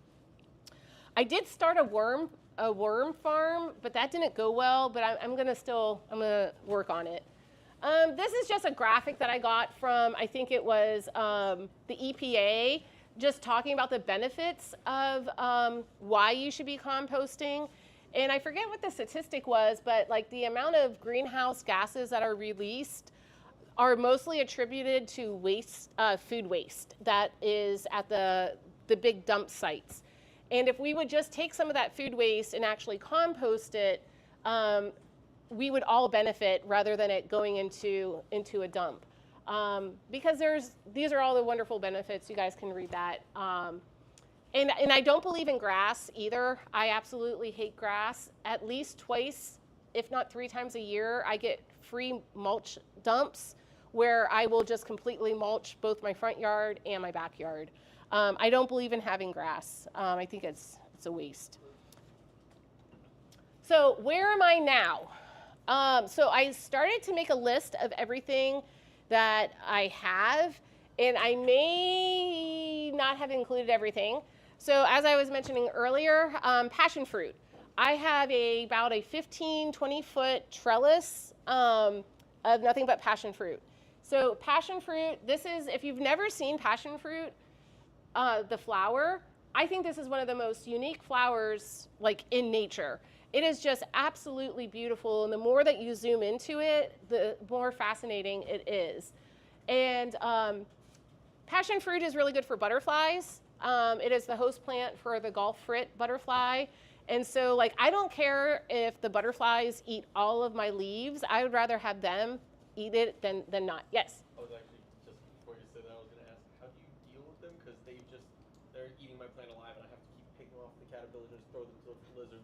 I did start a worm farm, but that didn't go well, but I'm gonna work on it. This is just a graphic that I got from, I think it was the EPA, just talking about the benefits of why you should be composting. And I forget what the statistic was, but like the amount of greenhouse gases that are released are mostly attributed to waste, food waste that is at the big dump sites. And if we would just take some of that food waste and actually compost it, we would all benefit rather than it going into a dump. because these are all the wonderful benefits. You guys can read that. And I don't believe in grass either. I absolutely hate grass. At least twice, if not 3 times a year, I get free mulch dumps where I will just completely mulch both my front yard and my backyard. I don't believe in having grass. I think it's a waste. So where am I now? So I started to make a list of everything that I have, and I may not have included everything. So as I was mentioning earlier, passion fruit. I have about a 15, 20-foot trellis of nothing but passion fruit. So passion fruit, this is, if you've never seen passion fruit, the flower, I think this is one of the most unique flowers like in nature. It is just absolutely beautiful, and the more that you zoom into it, the more fascinating it is. And passion fruit is really good for butterflies. It is the host plant for the Gulf frit butterfly. And so like, I don't care if the butterflies eat all of my leaves. I would rather have them eat it than not. Yes? I was actually, just before you said that, I was going to ask, how do you deal with them? Because they're eating my plant alive, and I have to keep picking off the caterpillars and throw them to the lizards.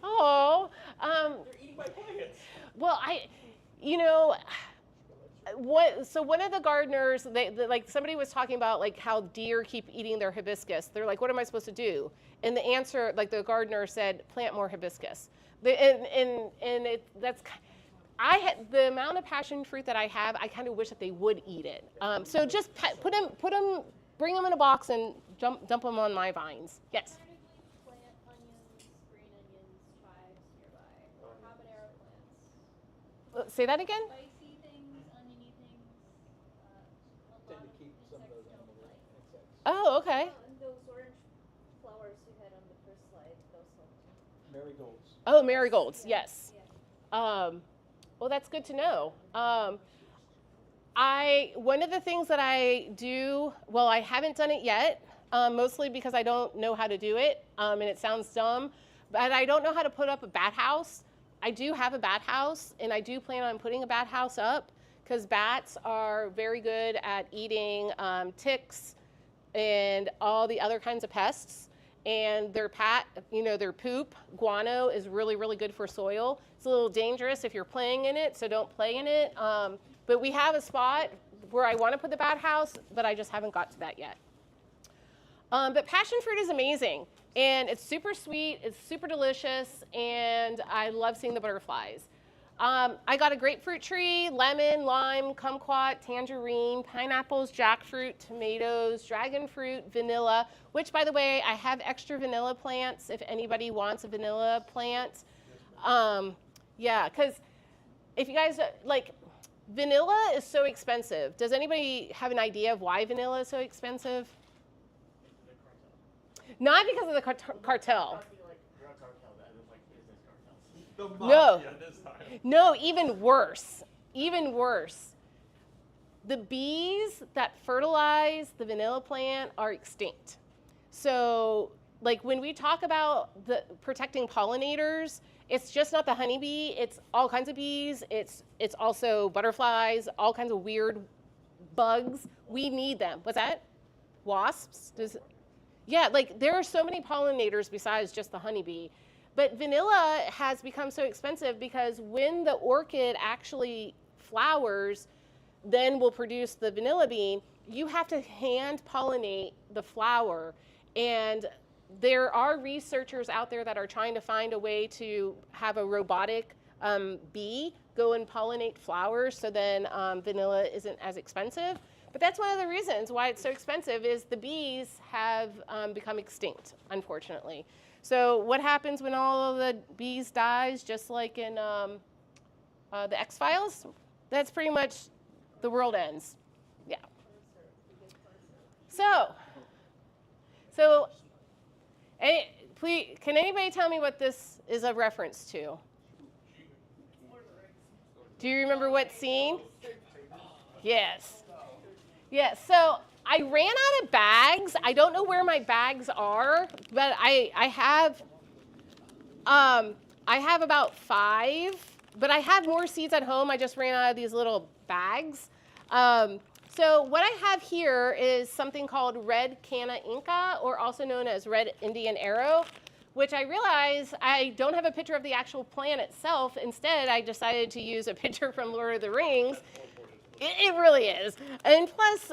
Oh. They're eating my plants. Well, so one of the gardeners, like somebody was talking about like how deer keep eating their hibiscus. They're like, what am I supposed to do? And the answer, like the gardener said, plant more hibiscus. The amount of passion fruit that I have, I kind of wish that they would eat it. So just bring them in a box and dump them on my vines. Yes. Plant onions, green onions, chives nearby, or habanero plants. Say that again? Spicy things, oniony things. A Tend lot to of keep some of those insects animals don't like. insects. Oh, okay. Oh, and those orange flowers you had on the first slide, those help too. Marigolds. Oh, marigolds, yes. Yeah. Well, that's good to know. One of the things that I do, well, I haven't done it yet, mostly because I don't know how to do it, and it sounds dumb, but I don't know how to put up a bat house. I do have a bat house, and I do plan on putting a bat house up because bats are very good at eating ticks and all the other kinds of pests. And their poop, guano, is really, really good for soil. It's a little dangerous if you're playing in it, so don't play in it. But we have a spot where I want to put the bat house, but I just haven't got to that yet. But passion fruit is amazing, and it's super sweet, it's super delicious, and I love seeing the butterflies. I got a grapefruit tree, lemon, lime, kumquat, tangerine, pineapples, jackfruit, tomatoes, dragon fruit, vanilla, which, by the way, I have extra vanilla plants if anybody wants a vanilla plant. Yeah, because if you guys, vanilla is so expensive. Does anybody have an idea of why vanilla is so expensive? Not because of the cartel. No, even worse. The bees that fertilize the vanilla plant are extinct. So, when we talk about protecting pollinators, it's just not the honeybee, it's all kinds of bees, it's also butterflies, all kinds of weird bugs. We need them. What's that? Wasps? Yeah, there are so many pollinators besides just the honeybee. But vanilla has become so expensive because when the orchid actually flowers, then will produce the vanilla bean, you have to hand pollinate the flower. And there are researchers out there that are trying to find a way to have a robotic bee go and pollinate flowers so then vanilla isn't as expensive. But that's one of the reasons why it's so expensive is the bees have become extinct, unfortunately. So what happens when all of the bees dies, just like in the X-Files? That's pretty much the world ends. Yeah. So please, can anybody tell me what this is a reference to? Do you remember what scene? Yes. Yes, so I ran out of bags. I don't know where my bags are, but I have about 5, but I have more seeds at home. I just ran out of these little bags. So what I have here is something called red canna inca, or also known as red Indian arrow, which I realize I don't have a picture of the actual plant itself. Instead, I decided to use a picture from Lord of the Rings. It really is. And plus,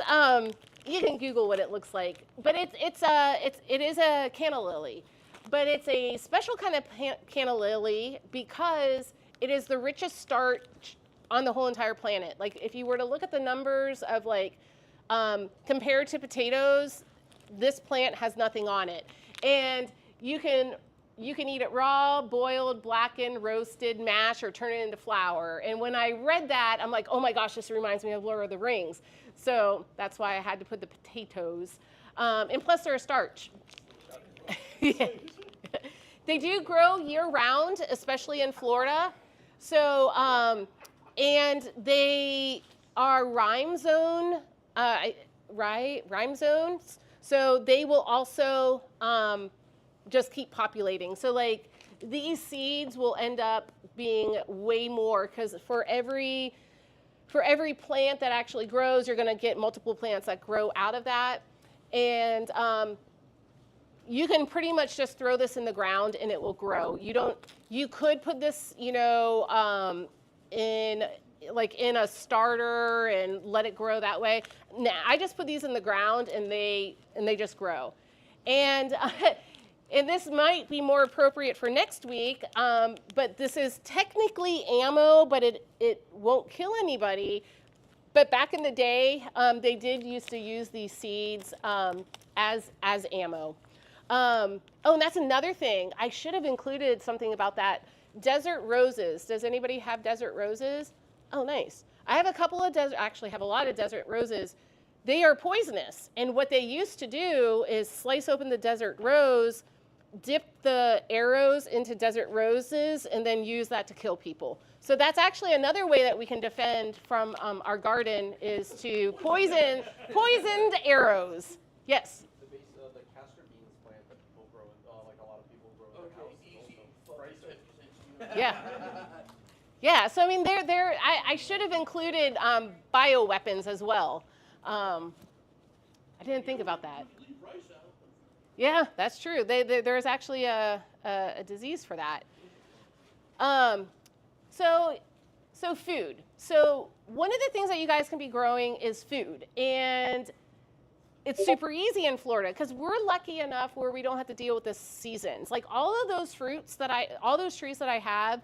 you can Google what it looks like. But it is a canna lily. But it's a special kind of canna lily because it is the richest starch on the whole entire planet. Like if you were to look at the numbers of like compared to potatoes, this plant has nothing on it. And you can eat it raw, boiled, blackened, roasted, mashed, or turn it into flour. And when I read that, I'm like, oh my gosh, this reminds me of Lord of the Rings. So that's why I had to put the potatoes. And plus they're a starch. Yeah. They do grow year round, especially in Florida. So, and they are rime zones. So they will also just keep populating. So like these seeds will end up being way more because for every plant that actually grows, you're going to get multiple plants that grow out of that. And you can pretty much just throw this in the ground and it will grow. You could put this, in a starter and let it grow that way. Nah, I just put these in the ground and they just grow. And and this might be more appropriate for next week, but this is technically ammo, but it won't kill anybody. But back in the day, they did used to use these seeds as ammo. Oh, and that's another thing. I should have included something about that. Desert roses. Does anybody have desert roses? Oh, nice. I have a couple of actually have a lot of desert roses. They are poisonous. And what they used to do is slice open the desert rose, dip the arrows into desert roses, and then use that to kill people. So that's actually another way that we can defend from our garden is to poisoned arrows. Yes? The base of the castor beans plant that people grow, like a lot of people grow in their house. Yeah. Yeah, so I mean, I should have included bioweapons as well. I didn't think about that. Yeah, that's true. There's actually a disease for that. So food. So one of the things that you guys can be growing is food. And it's super easy in Florida because we're lucky enough where we don't have to deal with the seasons. Like all of those trees that I have,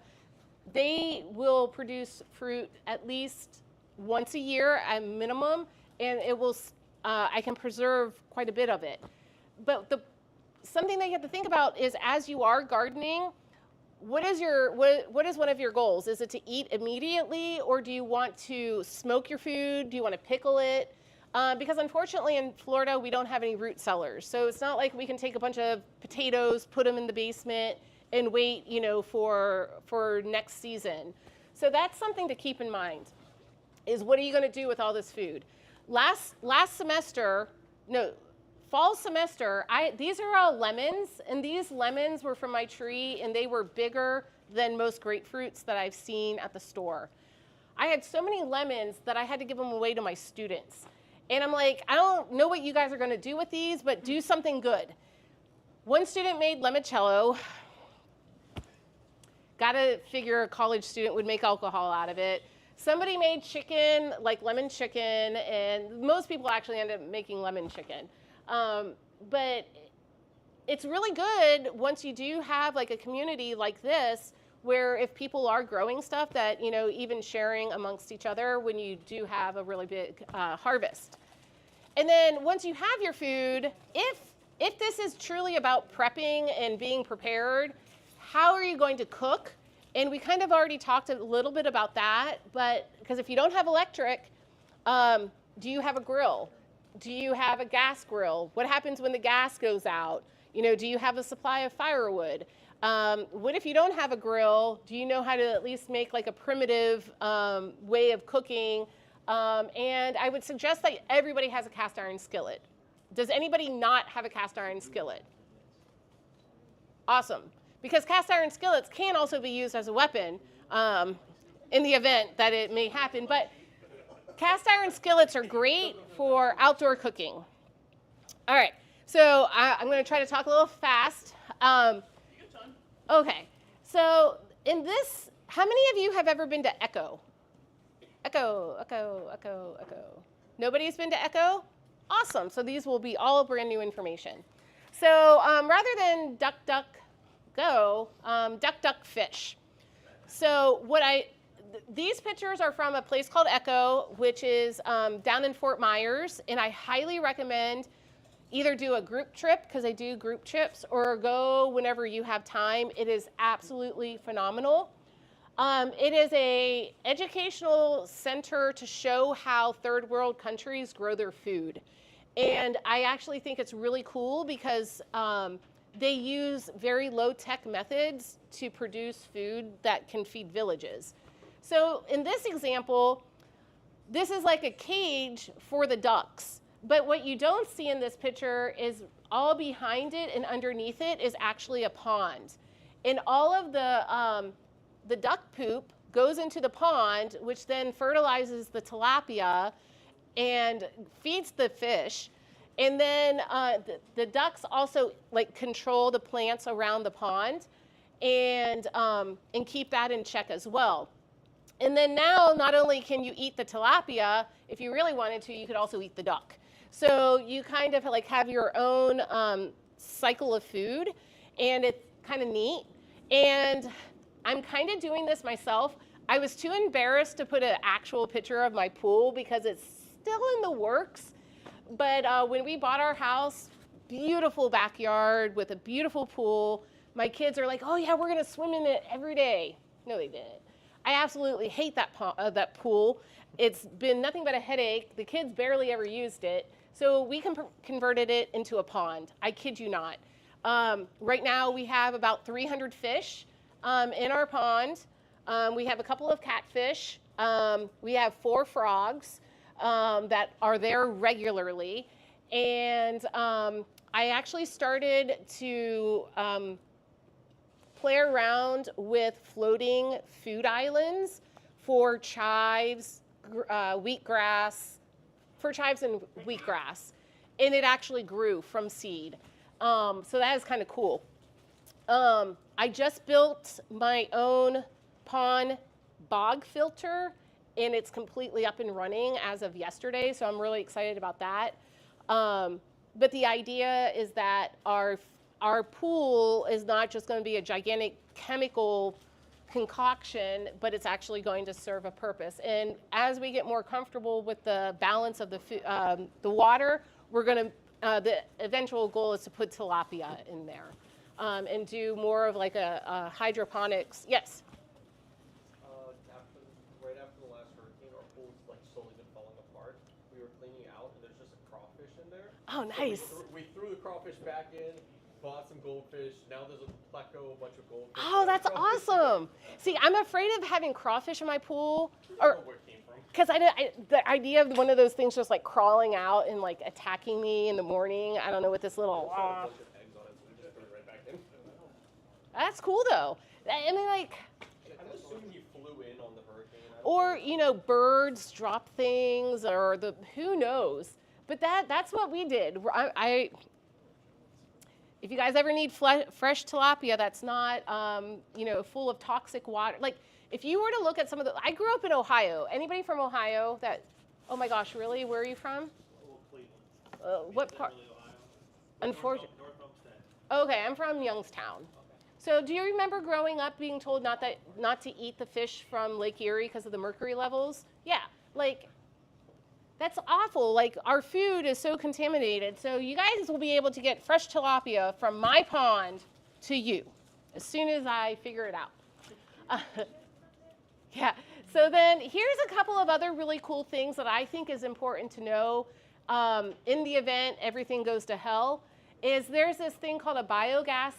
they will produce fruit at least once a year at minimum, and it will. I can preserve quite a bit of it. But something that you have to think about is as you are gardening, what is one of your goals? Is it to eat immediately, or do you want to smoke your food? Do you want to pickle it? Because unfortunately in Florida we don't have any root cellars, so it's not like we can take a bunch of potatoes, put them in the basement, and wait, for next season. So that's something to keep in mind. Is what are you going to do with all this food? Fall semester, these are all lemons, and these lemons were from my tree, and they were bigger than most grapefruits that I've seen at the store. I had so many lemons that I had to give them away to my students. And I'm like, I don't know what you guys are going to do with these, but do something good. One student made limoncello. Got to figure a college student would make alcohol out of it. Somebody made chicken, like lemon chicken, and most people actually end up making lemon chicken. But it's really good once you do have like a community like this, where if people are growing stuff that, even sharing amongst each other when you do have a really big harvest. And then once you have your food, if this is truly about prepping and being prepared, how are you going to cook? And we kind of already talked a little bit about that, but because if you don't have electric, do you have a grill? Do you have a gas grill? What happens when the gas goes out? Do you have a supply of firewood? What if you don't have a grill? Do you know how to at least make like a primitive way of cooking? And I would suggest that everybody has a cast iron skillet. Does anybody not have a cast iron skillet? Awesome. Because cast iron skillets can also be used as a weapon in the event that it may happen. But Cast iron skillets are great for outdoor cooking. All right, so I'm going to try to talk a little fast. Okay, so in this, how many of you have ever been to Echo? Echo. Nobody's been to Echo? Awesome, so these will be all brand new information. So rather than duck, duck, go, duck, duck, fish. So these pictures are from a place called Echo, which is down in Fort Myers, and I highly recommend either do a group trip, because I do group trips, or go whenever you have time. It is absolutely phenomenal. It is an educational center to show how third world countries grow their food. And I actually think it's really cool because they use very low-tech methods to produce food that can feed villages. So in this example, this is like a cage for the ducks. But what you don't see in this picture is all behind it and underneath it is actually a pond. And all of the duck poop goes into the pond, which then fertilizes the tilapia and feeds the fish. And then the ducks also like control the plants around the pond and keep that in check as well. And then now, not only can you eat the tilapia, if you really wanted to, you could also eat the duck. So you kind of like have your own cycle of food, and it's kind of neat. And I'm kind of doing this myself. I was too embarrassed to put an actual picture of my pool because it's still in the works. But when we bought our house, beautiful backyard with a beautiful pool, my kids are like, oh yeah, we're gonna swim in it every day. No, they didn't. I absolutely hate that pool. It's been nothing but a headache. The kids barely ever used it. So we converted it into a pond. I kid you not. Right now we have about 300 fish in our pond. We have a couple of catfish. We have 4 frogs that are there regularly. And I actually started to play around with floating food islands for chives, wheatgrass, for chives and wheatgrass. And it actually grew from seed. So that is kind of cool. I just built my own pond bog filter, and it's completely up and running as of yesterday, so I'm really excited about that. But the idea is that our pool is not just going to be a gigantic chemical concoction, but it's actually going to serve a purpose. And as we get more comfortable with the balance of the water, we're going to, the eventual goal is to put tilapia in there and do more of like a hydroponics. Yes? Right after the last hurricane, our pool's like slowly been falling apart. We were cleaning it out, and there's just a crawfish in there. Oh, nice. So we threw the crawfish back in, bought some goldfish. Now there's a pleco, a bunch of goldfish. Oh, that's awesome. See, I'm afraid of having crawfish in my pool. Or where it came from. Because the idea of one of those things just like crawling out and like attacking me in the morning, I don't know, with this little... A bunch of eggs on it, so we just threw it right back in. That's cool, though. I mean, like... I'm assuming you flew in on the hurricane. Or, you know, birds drop things, or who knows. But that's what we did. If you guys ever need fresh tilapia that's not, you know, full of toxic water. Like, if you were to look at some of the... I grew up in Ohio. Anybody from Ohio that... Oh, my gosh, really? Where are you from? Cleveland. What part? Unfortunately. North Homestead. Okay, I'm from Youngstown. So do you remember growing up being told not to eat the fish from Lake Erie because of the mercury levels? Yeah, like, that's awful. Like, our food is so contaminated. So you guys will be able to get fresh tilapia from my pond to you as soon as I figure it out. Yeah, so then here's a couple of other really cool things that I think is important to know in the event everything goes to hell, is there's this thing called a biogas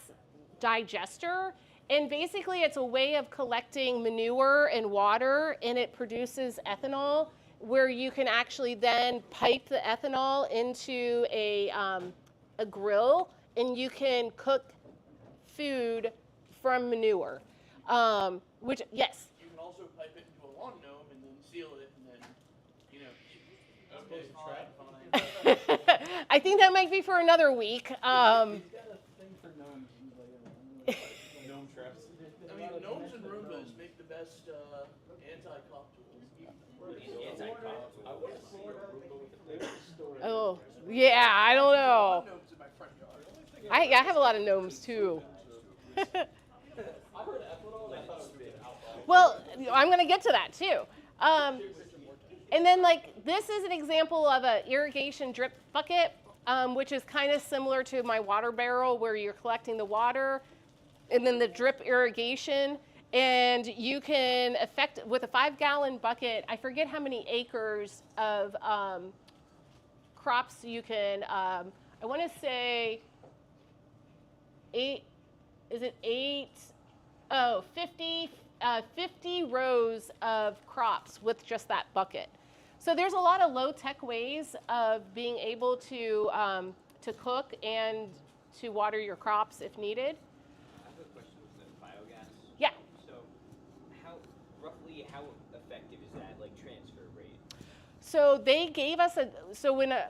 digester, and basically it's a way of collecting manure and water, and it produces ethanol, where you can actually then pipe the ethanol into a grill, and you can cook food from manure. Which, yes? You can also pipe it into a lawn gnome and then seal it, and then, you know, I think that might be for another week. Gnome traps. I mean, gnomes and Roombas make the best anti-cop tools. Oh, yeah, I don't know. I have a lot of gnomes too. Well, I'm going to get to that too. And then, like, this is an example of an irrigation drip bucket, which is kind of similar to my water barrel where you're collecting the water, and then the drip irrigation. And you can with a 5-gallon bucket, I forget how many acres of crops you can, I want to say 50 rows of crops with just that bucket. So there's a lot of low-tech ways of being able to cook and to water your crops if needed. I have a question with the biogas. Yeah. So roughly how effective is that, like, transfer rate? So they gave us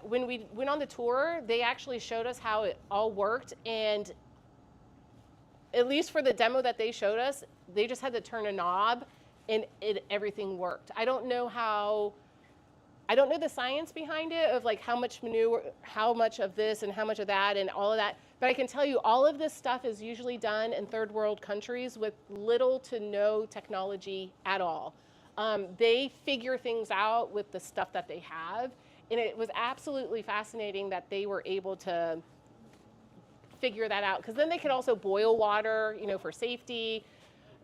when we went on the tour, they actually showed us how it all worked, and at least for the demo that they showed us, they just had to turn a knob and everything worked. I don't know the science behind it of like how much manure, how much of this and how much of that and all of that. But I can tell you all of this stuff is usually done in third world countries with little to no technology at all. They figure things out with the stuff that they have. And it was absolutely fascinating that they were able to figure that out, because then they could also boil water, for safety.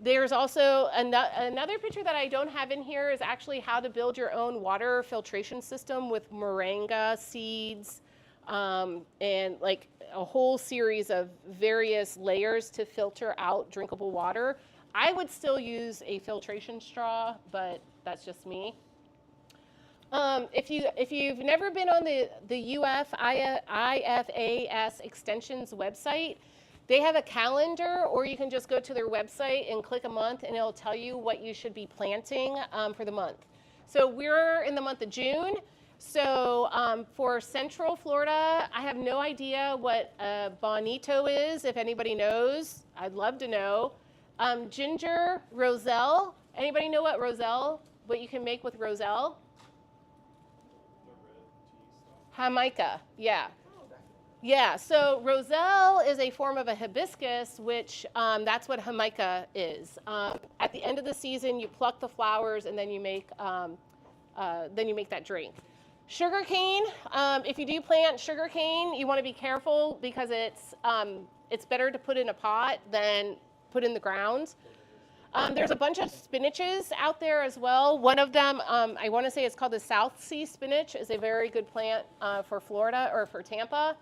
There's also another picture that I don't have in here is actually how to build your own water filtration system with moringa seeds and like a whole series of various layers to filter out drinkable water. I would still use a filtration straw, but that's just me. If you've never been on the IFAS Extensions website, they have a calendar, or you can just go to their website and click a month, and it'll tell you what you should be planting for the month. So we're in the month of June. So for Central Florida, I have no idea what bonito is. If anybody knows, I'd love to know. Ginger, roselle. Anybody know what you can make with roselle? Jamaica, yeah. Yeah, so roselle is a form of a hibiscus, which that's what Jamaica is. At the end of the season, you pluck the flowers and then you make that drink. Sugarcane, if you do plant sugarcane, you want to be careful because it's better to put in a pot than put in the ground. There's a bunch of spinaches out there as well. One of them, I want to say it's called the South Sea spinach, is a very good plant for Florida or for Tampa.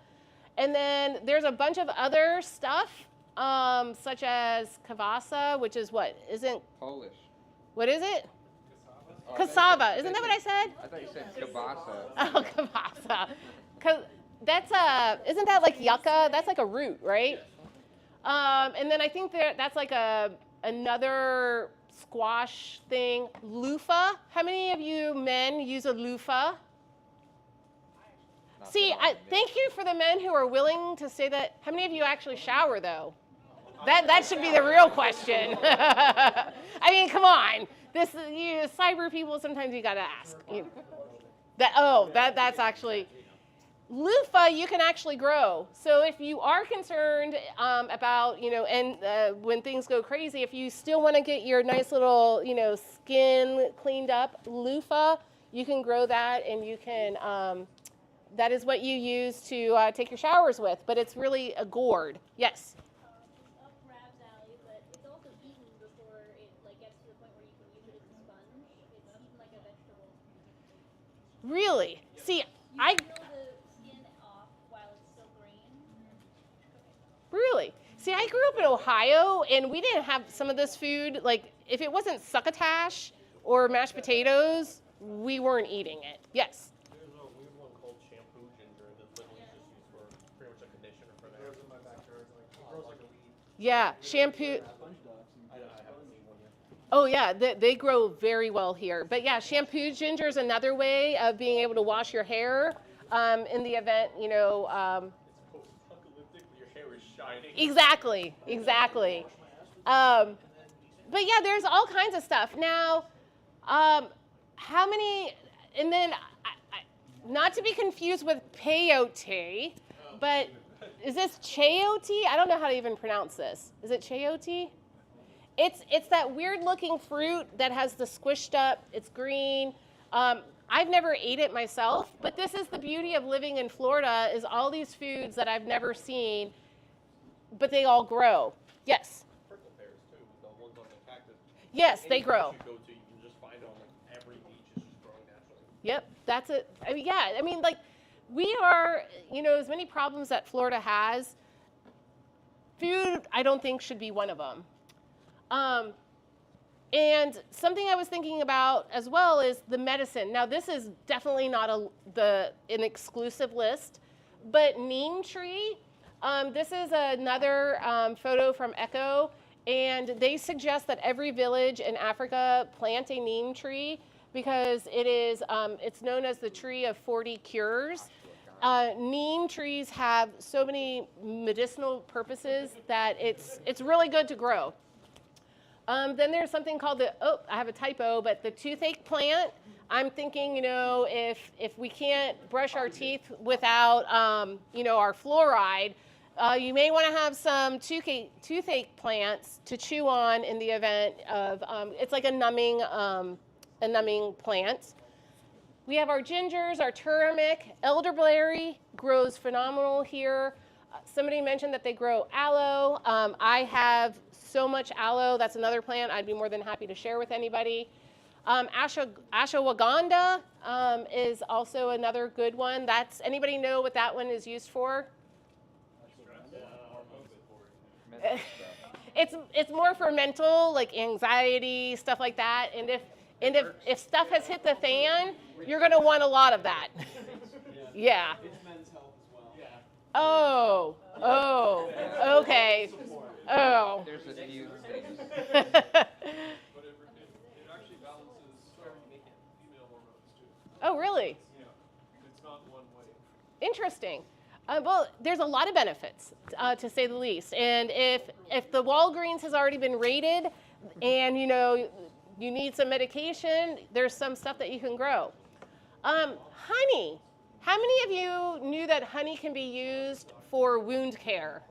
And then there's a bunch of other stuff, such as kavasa, which is what? Isn't Polish. What is it? Oh, Cassava. Isn't that what I said? I thought you said kielbasa. Oh, kavasa. That's isn't that like yucca? That's like a root, right? And then I think that's like another squash thing. Loofah. How many of you men use a loofah? See, thank you for the men who are willing to say that. How many of you actually shower, though? That should be the real question. I mean, come on. Cyber people, sometimes you got to ask. That's actually... Loofah you can actually grow. So if you are concerned about, when things go crazy, if you still want to get your nice little, skin cleaned up, loofah, you can grow that, and you can... that is what you use to take your showers with, but it's really a gourd. Yes? Up Rab's alley, but it's also eaten before it gets to the point where you can use it as a sponge. It's eaten like a vegetable. Really? See, You peel the skin off while it's still green. Really? See, I grew up in Ohio, and we didn't have some of this food. Like, if it wasn't succotash or mashed potatoes, we weren't eating it. Yes? We have one called shampoo ginger that literally is just used for pretty much a conditioner for the hair. In my backyard, like a weed. Yeah, shampoo. I haven't seen one yet. Oh yeah, they grow very well here. But yeah, shampoo ginger is another way of being able to wash your hair in the event, you know. It's post-apocalyptic, but your hair is shining. Exactly, exactly. But yeah, there's all kinds of stuff. Now, how many, and then, not to be confused with peyote, but is this chayote? I don't know how to even pronounce this. Is it chayote? It's that weird looking fruit that has the squished up, it's green. I've never ate it myself, but this is the beauty of living in Florida is all these foods that I've never seen, but they all grow. Yes? Prickle pears too, the ones on the cactus. Yes, Any they beach grow. you go to, you can just find on like every beach is just growing naturally. Yep, that's it. I mean, yeah, I mean, like, we are, you know, as many problems that Florida has, food, I don't think, should be one of them. And something I was thinking about as well is the medicine. Now, this is definitely not an exclusive list, but neem tree. This is another photo from Echo, and they suggest that every village in Africa plant a neem tree because it is, it's known as the tree of 40 cures. Neem trees have so many medicinal purposes that it's really good to grow. Then there's something called I have a typo, but the toothache plant. I'm thinking, you know, if we can't brush our teeth without, you know, our fluoride, you may want to have some toothache plants to chew on in the event of, it's like a numbing plant. We have our gingers, our turmeric, elderberry grows phenomenal here. Somebody mentioned that they grow aloe. I have so much aloe. That's another plant I'd be more than happy to share with anybody. Ashwagandha is also another good one. Anybody know what that one is used for? It's more for mental, like anxiety, stuff like that. And if stuff has hit the fan, you're going to want a lot of that. Yeah. It's men's health as well. Yeah. Oh, okay. Oh. There's a few things. But it actually balances female hormones too. Oh, really? Yeah. It's not one way. Interesting. Well, there's a lot of benefits, to say the least. And if the Walgreens has already been rated and, you know, you need some medication, there's some stuff that you can grow. Honey. How many of you knew that honey can be used for wound care?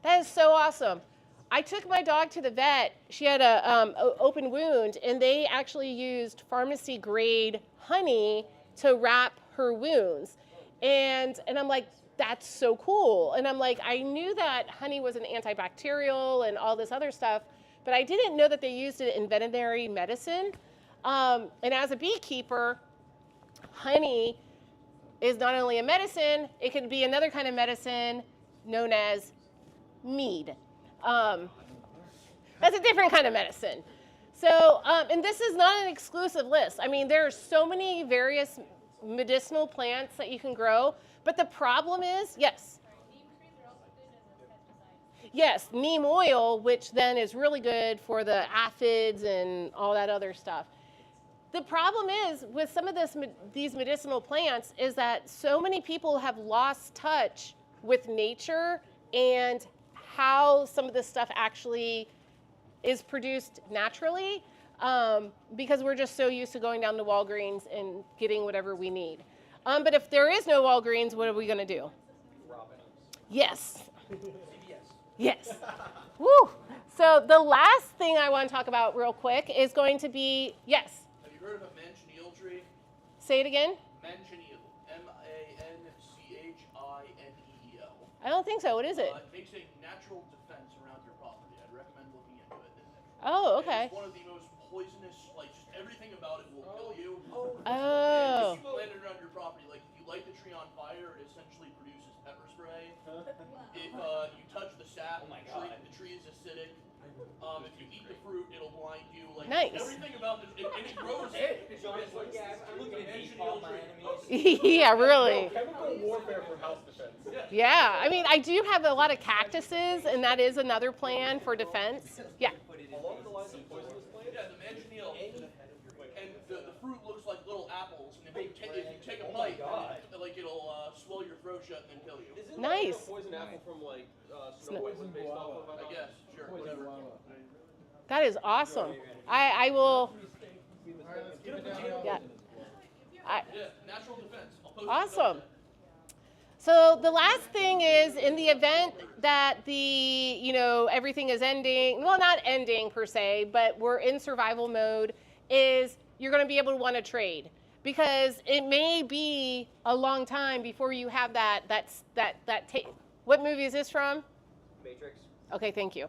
That is so awesome. I took my dog to the vet. She had an open wound, and they actually used pharmacy grade honey to wrap her wounds. And I'm like, that's so cool. And I'm like, I knew that honey was an antibacterial and all this other stuff, but I didn't know that they used it in veterinary medicine. And as a beekeeper, honey is not only a medicine, it could be another kind of medicine known as mead. That's a different kind of medicine. So, and this is not an exclusive list. I mean, there are so many various medicinal plants that you can grow, but the problem is, yes. Yes, neem oil, which then is really good for the aphids and all that other stuff. The problem is with some of these medicinal plants is that so many people have lost touch with nature and how some of this stuff actually is produced naturally because we're just so used to going down to Walgreens and getting whatever we need. But if there is no Walgreens, what are we going to do? Yes. Yes. Woo. So the last thing I want to talk about real quick is going to be, yes. Have you heard of a manchineel tree? Say it again. Manchineel. M-A-N-C-H-I-N-E-E-L. I don't think so. What is it? It makes a natural defense around your property. I'd recommend looking into it. Oh, okay. It's one of the most poisonous, like just everything about it will kill you. Oh. And if you plant it around your property, like if you light the tree on fire, it essentially produces pepper spray. If you touch the sap, the tree is acidic. If you eat the fruit, it'll blind you. Like nice. Everything about it, and it grows. I'm looking at default my enemies. Yeah, really. Chemical warfare for house defense. Yeah, I mean, I do have a lot of cactuses, and that is another plan for defense. Yeah. Along the lines of Nice. Poison apple from like Snow White was based off of. I guess. Sure. Whatever. That is awesome. I will. Yeah. Yeah. Natural defense. I'll post it. Awesome. So the last thing is, in the event that everything is ending, well, not ending per se, but we're in survival mode, is you're going to be able to want to trade, because it may be a long time before you have that. What movie is this from? Matrix. Okay, thank you.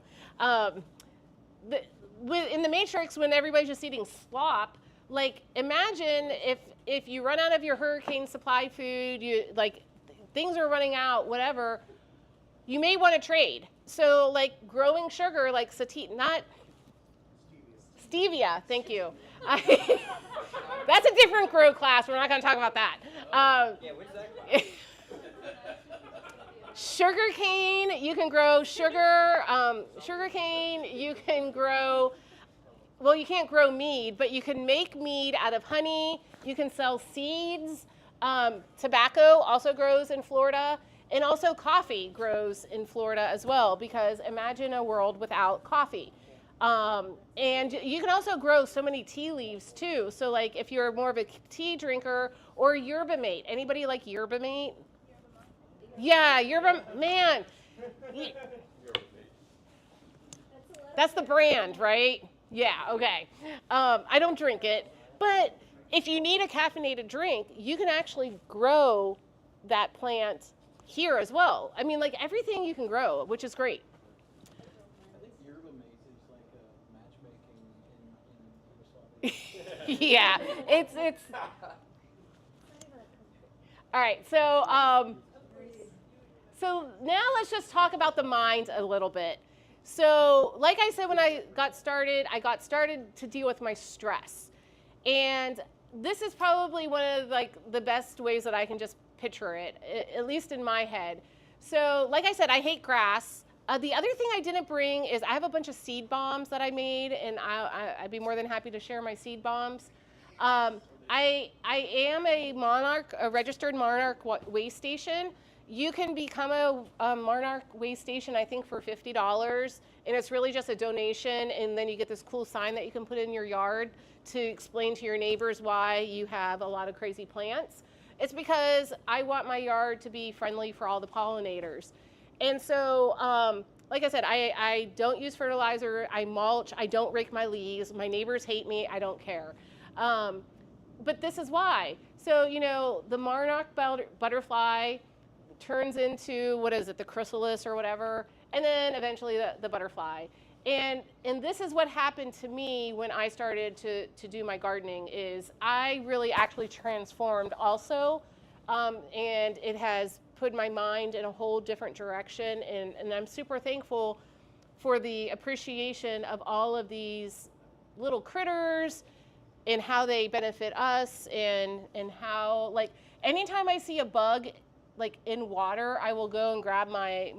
In the Matrix, when everybody's just eating slop, like, imagine if you run out of your hurricane supply food, things are running out, whatever, you may want to trade. So, like, growing sugar, like not stevia, thank you. That's a different grow class. We're not going to talk about that. Yeah, what's that? Sugar cane, you can grow sugar. Sugar cane, you can grow. Well, you can't grow mead, but you can make mead out of honey. You can sell seeds. Tobacco also grows in Florida, and also coffee grows in Florida as well, because imagine a world without coffee. And you can also grow so many tea leaves too. So, like, if you're more of a tea drinker, or yerba mate. Anybody like yerba mate? Yeah, yerba, man. That's the brand, right? Yeah, okay. I don't drink it, but if you need a caffeinated drink, you can actually grow that plant here as well. I mean, like, everything you can grow, which is great. I think yerba mate is like a matchmaking in Yugoslavia. Yeah, it's. All right, so now let's just talk about the mind a little bit. So, like I said, when I got started to deal with my stress. And this is probably one of, like, the best ways that I can just picture it, at least in my head. So, like I said, I hate grass. The other thing I didn't bring is I have a bunch of seed bombs that I made, and I'd be more than happy to share my seed bombs. I am a registered Monarch way station. You can become a Monarch way station, I think, for $50, and it's really just a donation, and then you get this cool sign that you can put in your yard to explain to your neighbors why you have a lot of crazy plants. It's because I want my yard to be friendly for all the pollinators. And so, like I said, I don't use fertilizer, I mulch, I don't rake my leaves, my neighbors hate me, I don't care. But this is why. So, the Monarch butterfly turns into, what is it, the chrysalis or whatever, and then eventually the butterfly. And this is what happened to me when I started to do my gardening, is I really actually transformed also, and it has put my mind in a whole different direction, and I'm super thankful for the appreciation of all of these little critters and how they benefit us, and how, like, anytime I see a bug, like, in water, I will go and grab my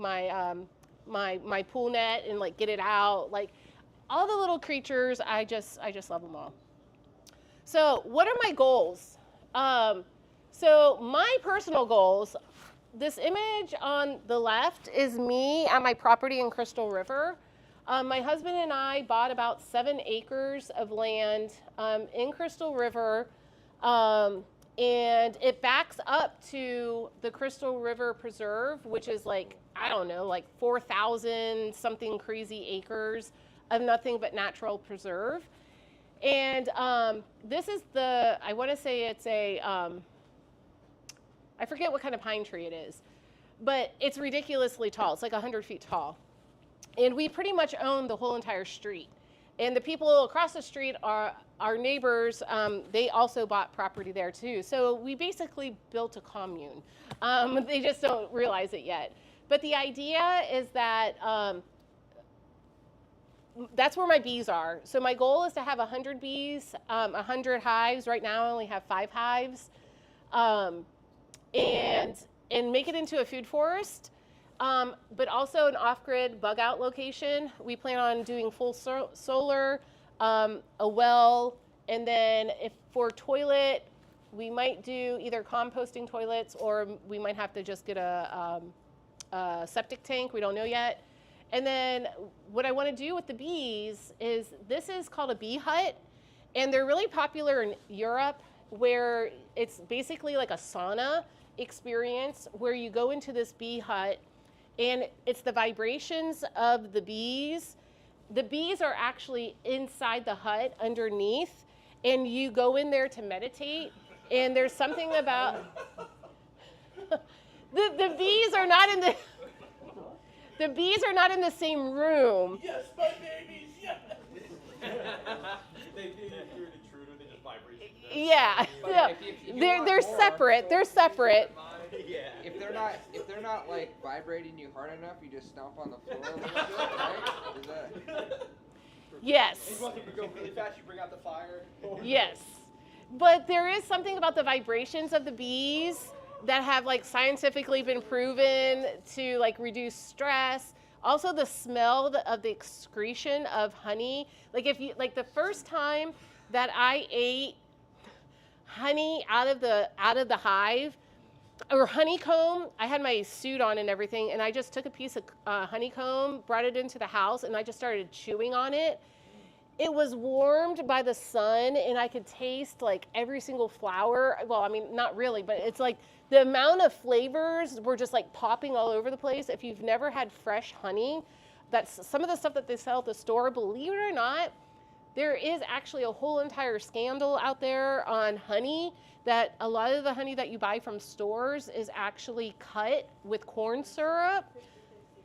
pool net and, like, get it out. Like, all the little creatures, I just love them all. So what are my goals? So my personal goals, this image on the left is me at my property in Crystal River. My husband and I bought about 7 acres of land in Crystal River, and it backs up to the Crystal River Preserve, which is, like, I don't know, like 4,000 something crazy acres of nothing but natural preserve. And this is I want to say it's I forget what kind of pine tree it is, but it's ridiculously tall. It's like 100 feet tall. And we pretty much own the whole entire street. And the people across the street are our neighbors. They also bought property there too. So we basically built a commune. They just don't realize it yet. But the idea is that that's where my bees are. So my goal is to have 100 bees, 100 hives. Right now I only have 5 hives. And make it into a food forest. But also an off-grid bug-out location. We plan on doing full solar, a well, and then if for toilet, we might do either composting toilets, or we might have to just get a septic tank. We don't know yet. And then what I want to do with the bees is, this is called a bee hut, and they're really popular in Europe, where it's basically like a sauna experience where you go into this bee hut and it's the vibrations of the bees. The bees are actually inside the hut underneath, and you go in there to meditate, and there's something about the bees are not in the bees are not in the same room. Yes, my babies, yes. They hear the intruder, they just vibrate. Yeah, But no, if you they're want they're more- separate. They're separate. Yeah. If they're not like vibrating you hard enough, you just stomp on the floor a little bit, right? Is that... Yes. You want them to go really fast, you bring out the fire. Yes. But there is something about the vibrations of the bees that have like scientifically been proven to like reduce stress. Also the smell of the excretion of honey. Like if you, like the first time that I ate honey out of the hive, or honeycomb, I had my suit on and everything, and I just took a piece of honeycomb, brought it into the house, and I just started chewing on it. It was warmed by the sun, and I could taste like every single flower. Well, I mean, not really, but it's like the amount of flavors were just like popping all over the place. If you've never had fresh honey, that's some of the stuff that they sell at the store. Believe it or not, there is actually a whole entire scandal out there on honey, that a lot of the honey that you buy from stores is actually cut with corn syrup.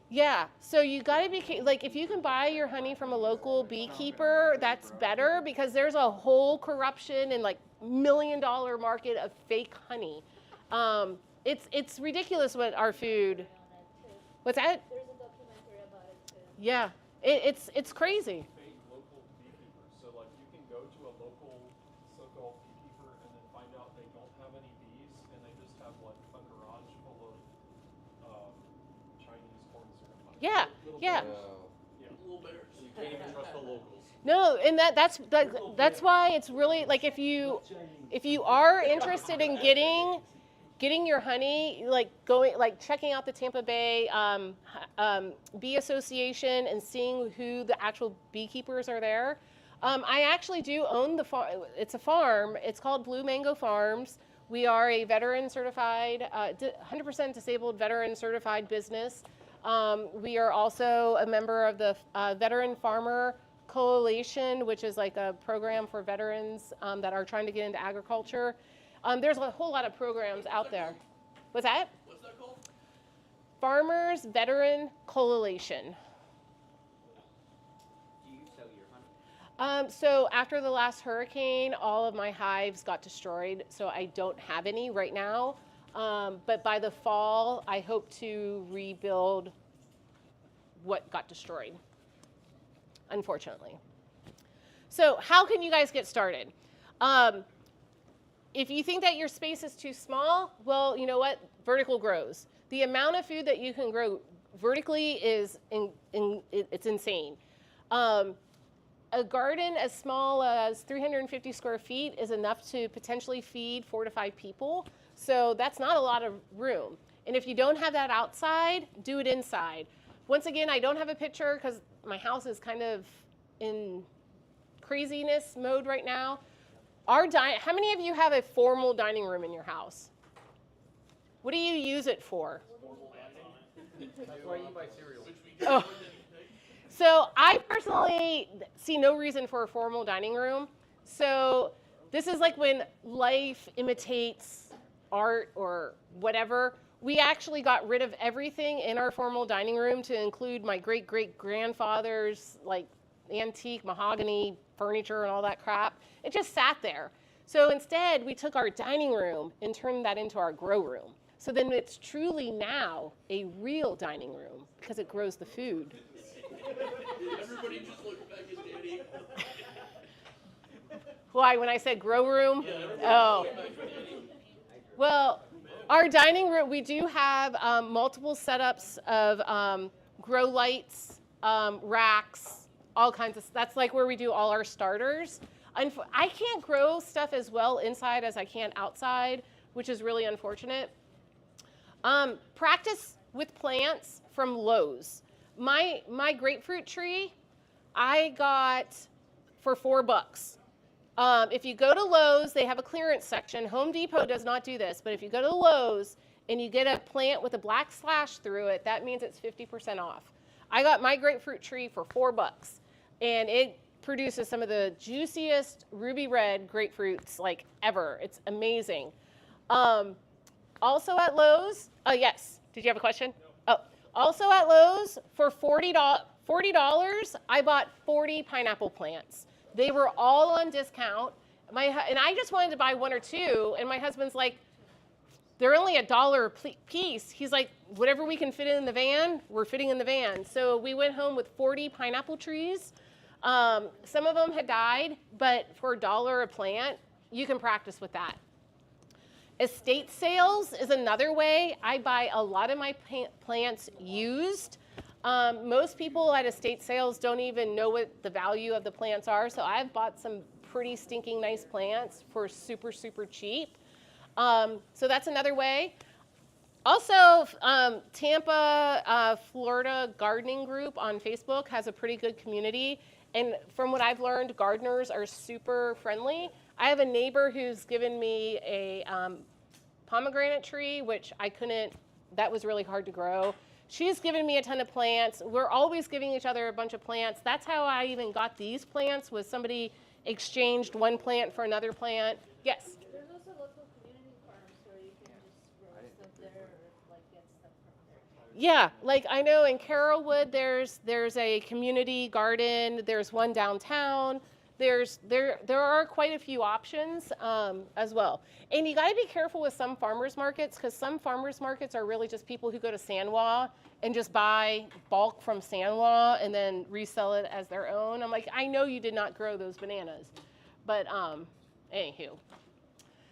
Yeah, so you gotta be, like, if you can buy your honey from a local beekeeper, that's better, because there's a whole corruption and like $1 million market of fake honey. It's ridiculous what our food. What's that? There's a documentary about it too. Yeah, it's crazy. Fake local beekeepers. So like you can go to a local so-called beekeeper and then find out they don't have any bees and they just have like a garage full of Chinese corn syrup honey. Yeah, Little yeah. bears. Little bears. You can't even trust the locals. No, and that's why it's really like, if you are interested in getting your honey, like checking out the Tampa Bay Bee Association and seeing who the actual beekeepers are there. I actually do own the farm. It's a farm. It's called Blue Mango Farms. We are a veteran certified, 100% disabled veteran certified business. We are also a member of the Veteran Farmer Coalition, which is like a program for veterans that are trying to get into agriculture. There's a whole lot of programs out there. What's that? What's that called? Farmers Veteran Coalition. Do you sell your honey? So after the last hurricane, all of my hives got destroyed, so I don't have any right now. But by the fall, I hope to rebuild what got destroyed, unfortunately. So how can you guys get started? If you think that your space is too small, well, you know what? Vertical grows. The amount of food that you can grow vertically is it's insane. A garden as small as 350 square feet is enough to potentially feed 4 to 5 people. So that's not a lot of room. And if you don't have that outside, do it inside. Once again, I don't have a picture because my house is kind of in craziness mode right now. How many of you have a formal dining room in your house? What do you use it for? That's why you buy cereal. Oh. So I personally see no reason for a formal dining room. So this is like when life imitates art or whatever. We actually got rid of everything in our formal dining room to include my great-great-grandfather's like antique mahogany furniture and all that crap. It just sat there. So instead, we took our dining room and turned that into our grow room. So then it's truly now a real dining room because it grows the food. Everybody just looked back at Danny. Why, when I said grow room? Yeah, everybody Oh. looked back at Danny. Well, our dining room, we do have multiple setups of grow lights, racks, all kinds of, that's like where we do all our starters. I can't grow stuff as well inside as I can outside, which is really unfortunate. Practice with plants from Lowe's. My grapefruit tree, I got for $4. If you go to Lowe's, they have a clearance section. Home Depot does not do this, but if you go to Lowe's and you get a plant with a black slash through it, that means it's 50% off. I got my grapefruit tree for $4, and it produces some of the juiciest ruby red grapefruits like ever. It's amazing. Also at Lowe's, yes, did you have a question? Oh, also at Lowe's for $40, I bought 40 pineapple plants. They were all on discount. And I just wanted to buy 1 or 2, and my husband's like, they're only $1 a piece. He's like, whatever we can fit in the van, we're fitting in the van. So we went home with 40 pineapple trees. Some of them had died, but for $1 a plant, you can practice with that. Estate sales is another way. I buy a lot of my plants used. Most people at estate sales don't even know what the value of the plants are, so I've bought some pretty stinking nice plants for super, super cheap. So that's another way. Also, Tampa, Florida Gardening Group on Facebook has a pretty good community. And from what I've learned, gardeners are super friendly. I have a neighbor who's given me a pomegranate tree, which that was really hard to grow. She's given me a ton of plants. We're always giving each other a bunch of plants. That's how I even got these plants, was somebody exchanged one plant for another plant. Yes? There's also local community farms where you can just grow stuff there or like get stuff from there. Yeah, like I know in Carrollwood there's a community garden. There's one downtown. There are quite a few options as well. And you got to be careful with some farmers markets, because some farmers markets are really just people who go to San Juan and just buy bulk from San Juan and then resell it as their own. I'm like, I know you did not grow those bananas, but anywho.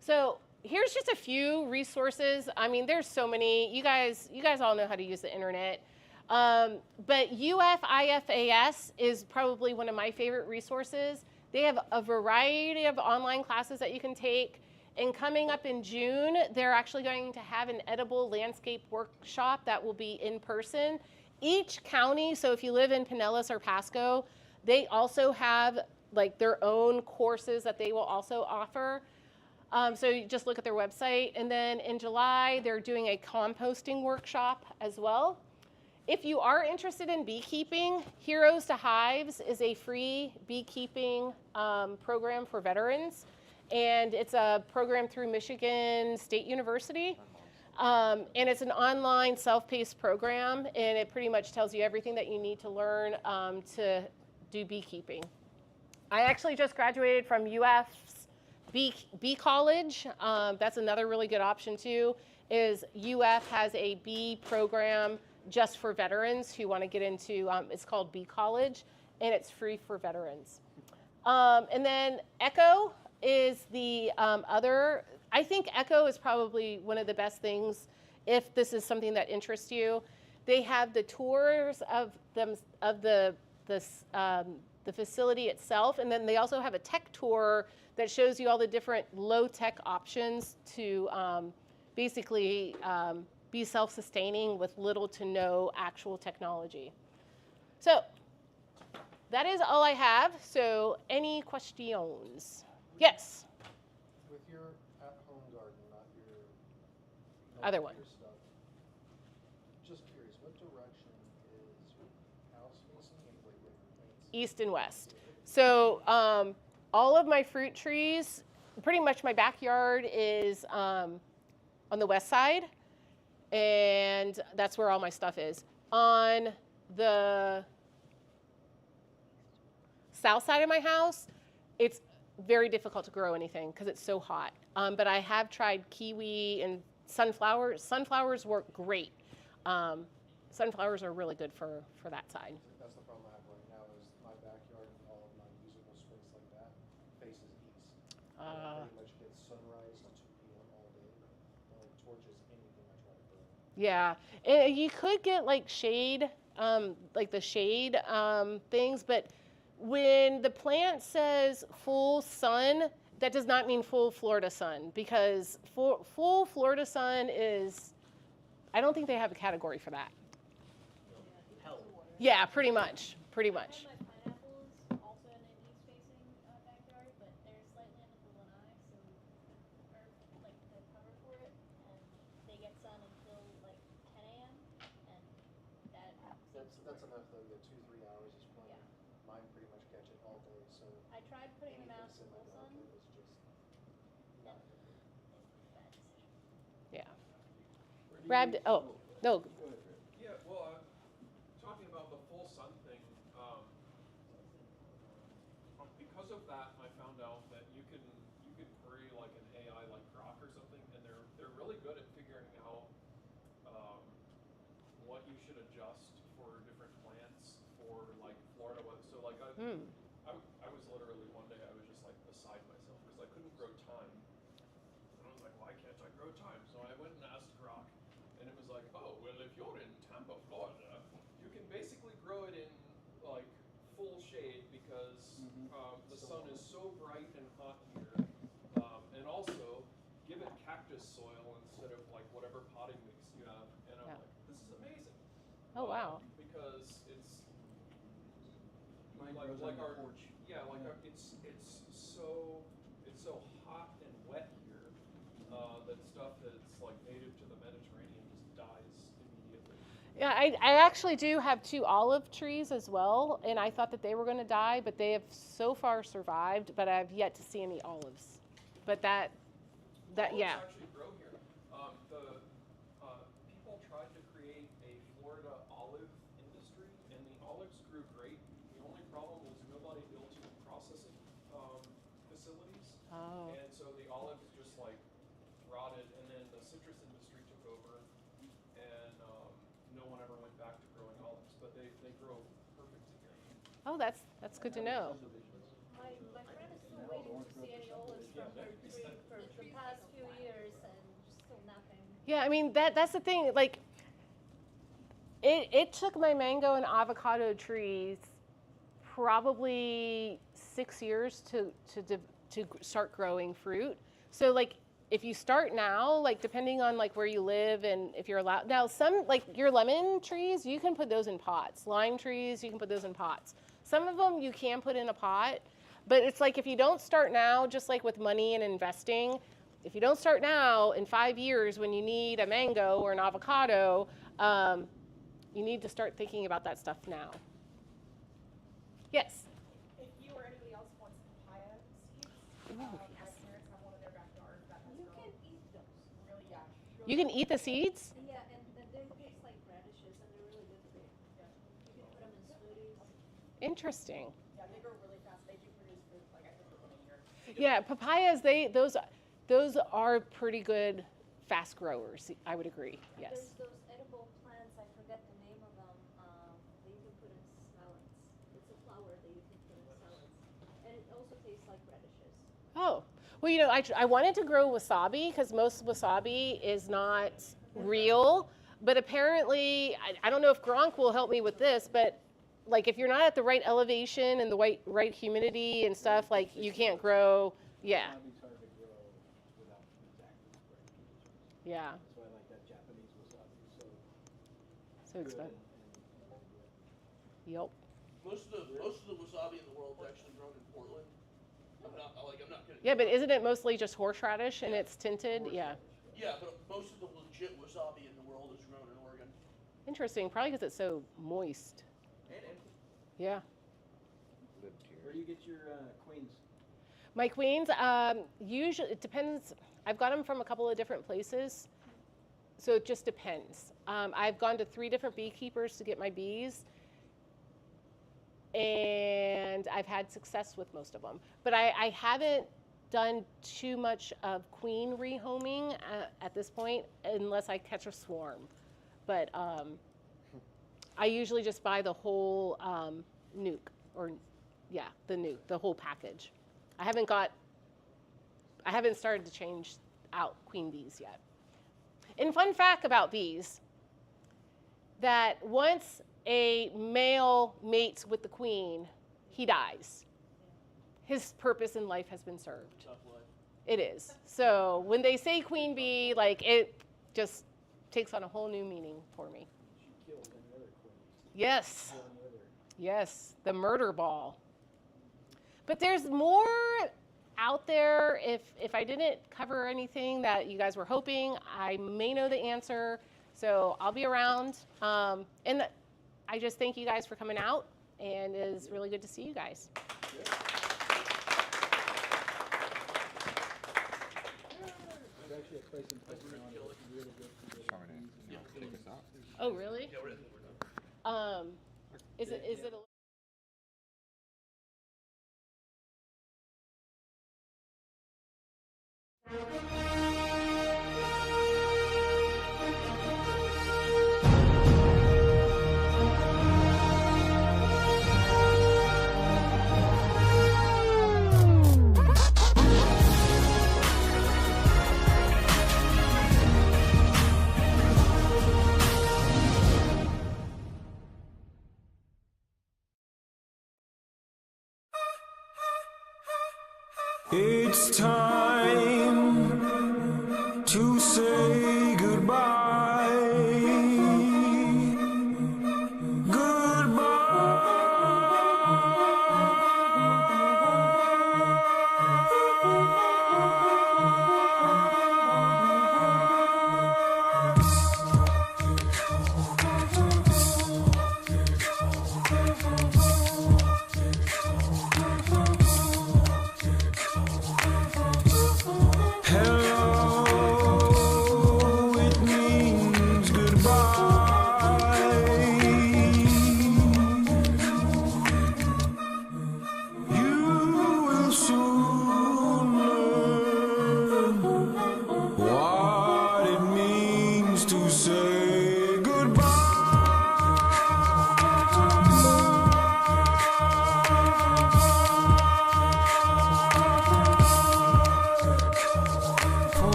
So here's just a few resources. I mean, there's so many. You guys all know how to use the internet. But UFIFAS is probably one of my favorite resources. They have a variety of online classes that you can take. And coming up in June, they're actually going to have an edible landscape workshop that will be in person. Each county, so if you live in Pinellas or Pasco, they also have like their own courses that they will also offer. So you just look at their website. And then in July, they're doing a composting workshop as well. If you are interested in beekeeping, Heroes to Hives is a free beekeeping program for veterans. And it's a program through Michigan State University. And it's an online self-paced program, and it pretty much tells you everything that you need to learn to do beekeeping. I actually just graduated from UF's Bee College. That's another really good option too, is UF has a bee program just for veterans who want to get into, it's called Bee College, and it's free for veterans. And then Echo is the other. I think Echo is probably one of the best things if this is something that interests you. They have the tours of the facility itself, and then they also have a tech tour that shows you all the different low-tech options to basically be self-sustaining with little to no actual technology. So that is all I have. So any questions? Yes? With your at-home garden, not your Other one. your stuff, just curious, what direction is your house facing and where your plants? East and west. So all of my fruit trees, pretty much my backyard is on the west side, and that's where all my stuff is. On the south side of my house, it's very difficult to grow anything because it's so hot. But I have tried kiwi and sunflowers. Sunflowers work great. Sunflowers are really good for that side. That's the problem I have right now is my backyard and all of my usable space like that faces east. I pretty much get sunrise to 2 p.m. all day. No torches, anything I try to grow. Yeah, and you could get like shade, like the shade things, but when the plant says full sun, that does not mean full Florida sun, because full Florida sun is, I don't think they have a category for that. Hell. Yeah, pretty much. Pretty much. My pineapples also in an east-facing backyard, but they're slightly under the lanai, so the earth, like the cover for it, and they get sun until like 10 a.m. and that seems to That's work. enough though. The 2-3 hours is plenty. Yeah. Mine pretty much catch it all day. So I tried putting them out in anything full sun. semi-delicate is just not good. Bad decision. Yeah. Brad, oh, no. Yeah, well, talking about the full sun thing, because of that, I found out that you can query like an AI like Grok or something, and they're really good at figuring out what you should adjust for different plants for like Florida weather. So like I was literally one day I was just like beside myself because I couldn't grow thyme, and I was like, why can't I grow thyme? So I went and asked Grok. And it was like, oh, well, if you're in Tampa, Florida, you can basically grow it in like full shade because the sun is so bright and hot here. And also, give it cactus soil instead of like whatever potting mix you have. And I'm like, this is amazing. Oh, wow. Because it's Mine like grows on our the porch. it's so hot and wet here that stuff that's like native to the Mediterranean just dies immediately. Yeah, I actually do have 2 olive trees as well, and I thought that they were going to die, but they have so far survived, but I've yet to see any olives. But that Olives yeah. actually grow here. People tried to create a Florida olive industry, and the olives grew great. The only problem was nobody built processing facilities, and so the olives just like rotted, and then the citrus industry took over, and no one ever went back to growing olives, but they grow perfectly here. Oh, that's good to know. My friend is still waiting to see any olives from her tree for the past few years, and still nothing. Yeah, I mean that's the thing. Like, it took my mango and avocado trees probably 6 years to start growing fruit. So like, if you start now, like depending on like where you live and if you're allowed. Now some like your lemon trees, you can put those in pots. Lime trees, you can put those in pots. Some of them you can put in a pot, but it's like if you don't start now, just like with money and investing, if you don't start now, in 5 years when you need a mango or an avocado, you need to start thinking about that stuff now. Yes? If you or anybody else wants papaya seeds, my parents have one in their backyard that has You grown can eat those. really, You can eat the seeds? Yeah, and they taste like radishes, and they're really good for you. Yeah. You can put them in smoothies. Interesting. Yeah, they grow really fast. They do produce fruit like I think within a year. Yeah, papayas, those are pretty good fast growers. I would agree. Yes. There's those edible plants, I forget the name of them, that you can put in salads. It's a flower that you can put in salads. And it also tastes like radishes. Oh, well, you know, I wanted to grow wasabi because most wasabi is not real, but apparently, I don't know if Gronk will help me with this, but like if you're not at the right elevation and the right humidity and stuff, like you can't grow, yeah. Wasabi's hard to grow without exactly the right conditions. Yeah. That's why I like that Japanese wasabi. So expensive. Yep. Most of the wasabi in the world is actually grown in Portland. I'm not kidding. Yeah, but isn't it mostly just horseradish and it's tinted? Yeah. Yeah, but most of the legit wasabi in the world is grown in Oregon. Interesting. Probably because it's so moist. And Yeah. Where do you get your queens? My queens, usually it depends. I've got them from a couple of different places, so it just depends. I've gone to 3 different beekeepers to get my bees, and I've had success with most of them. But I haven't done too much of queen rehoming at this point, unless I catch a swarm. But I usually just buy the whole nuke, or yeah, the nuke, the whole package. I haven't started to change out queen bees yet. And fun fact about bees, that once a male mates with the queen, he dies. His purpose in life has been served. It is. So when they say queen bee, like it just takes on a whole new meaning for me. She killed another queen. Yes. Killed another. Yes, the murder ball. But there's more out there. If I didn't cover anything that you guys were hoping, I may know the answer. So I'll be around. And I just thank you guys for coming out, and it is really good to see you guys. There's actually a place in Pocono that's really good for the Oh, really? Is it a It's time to say goodbye.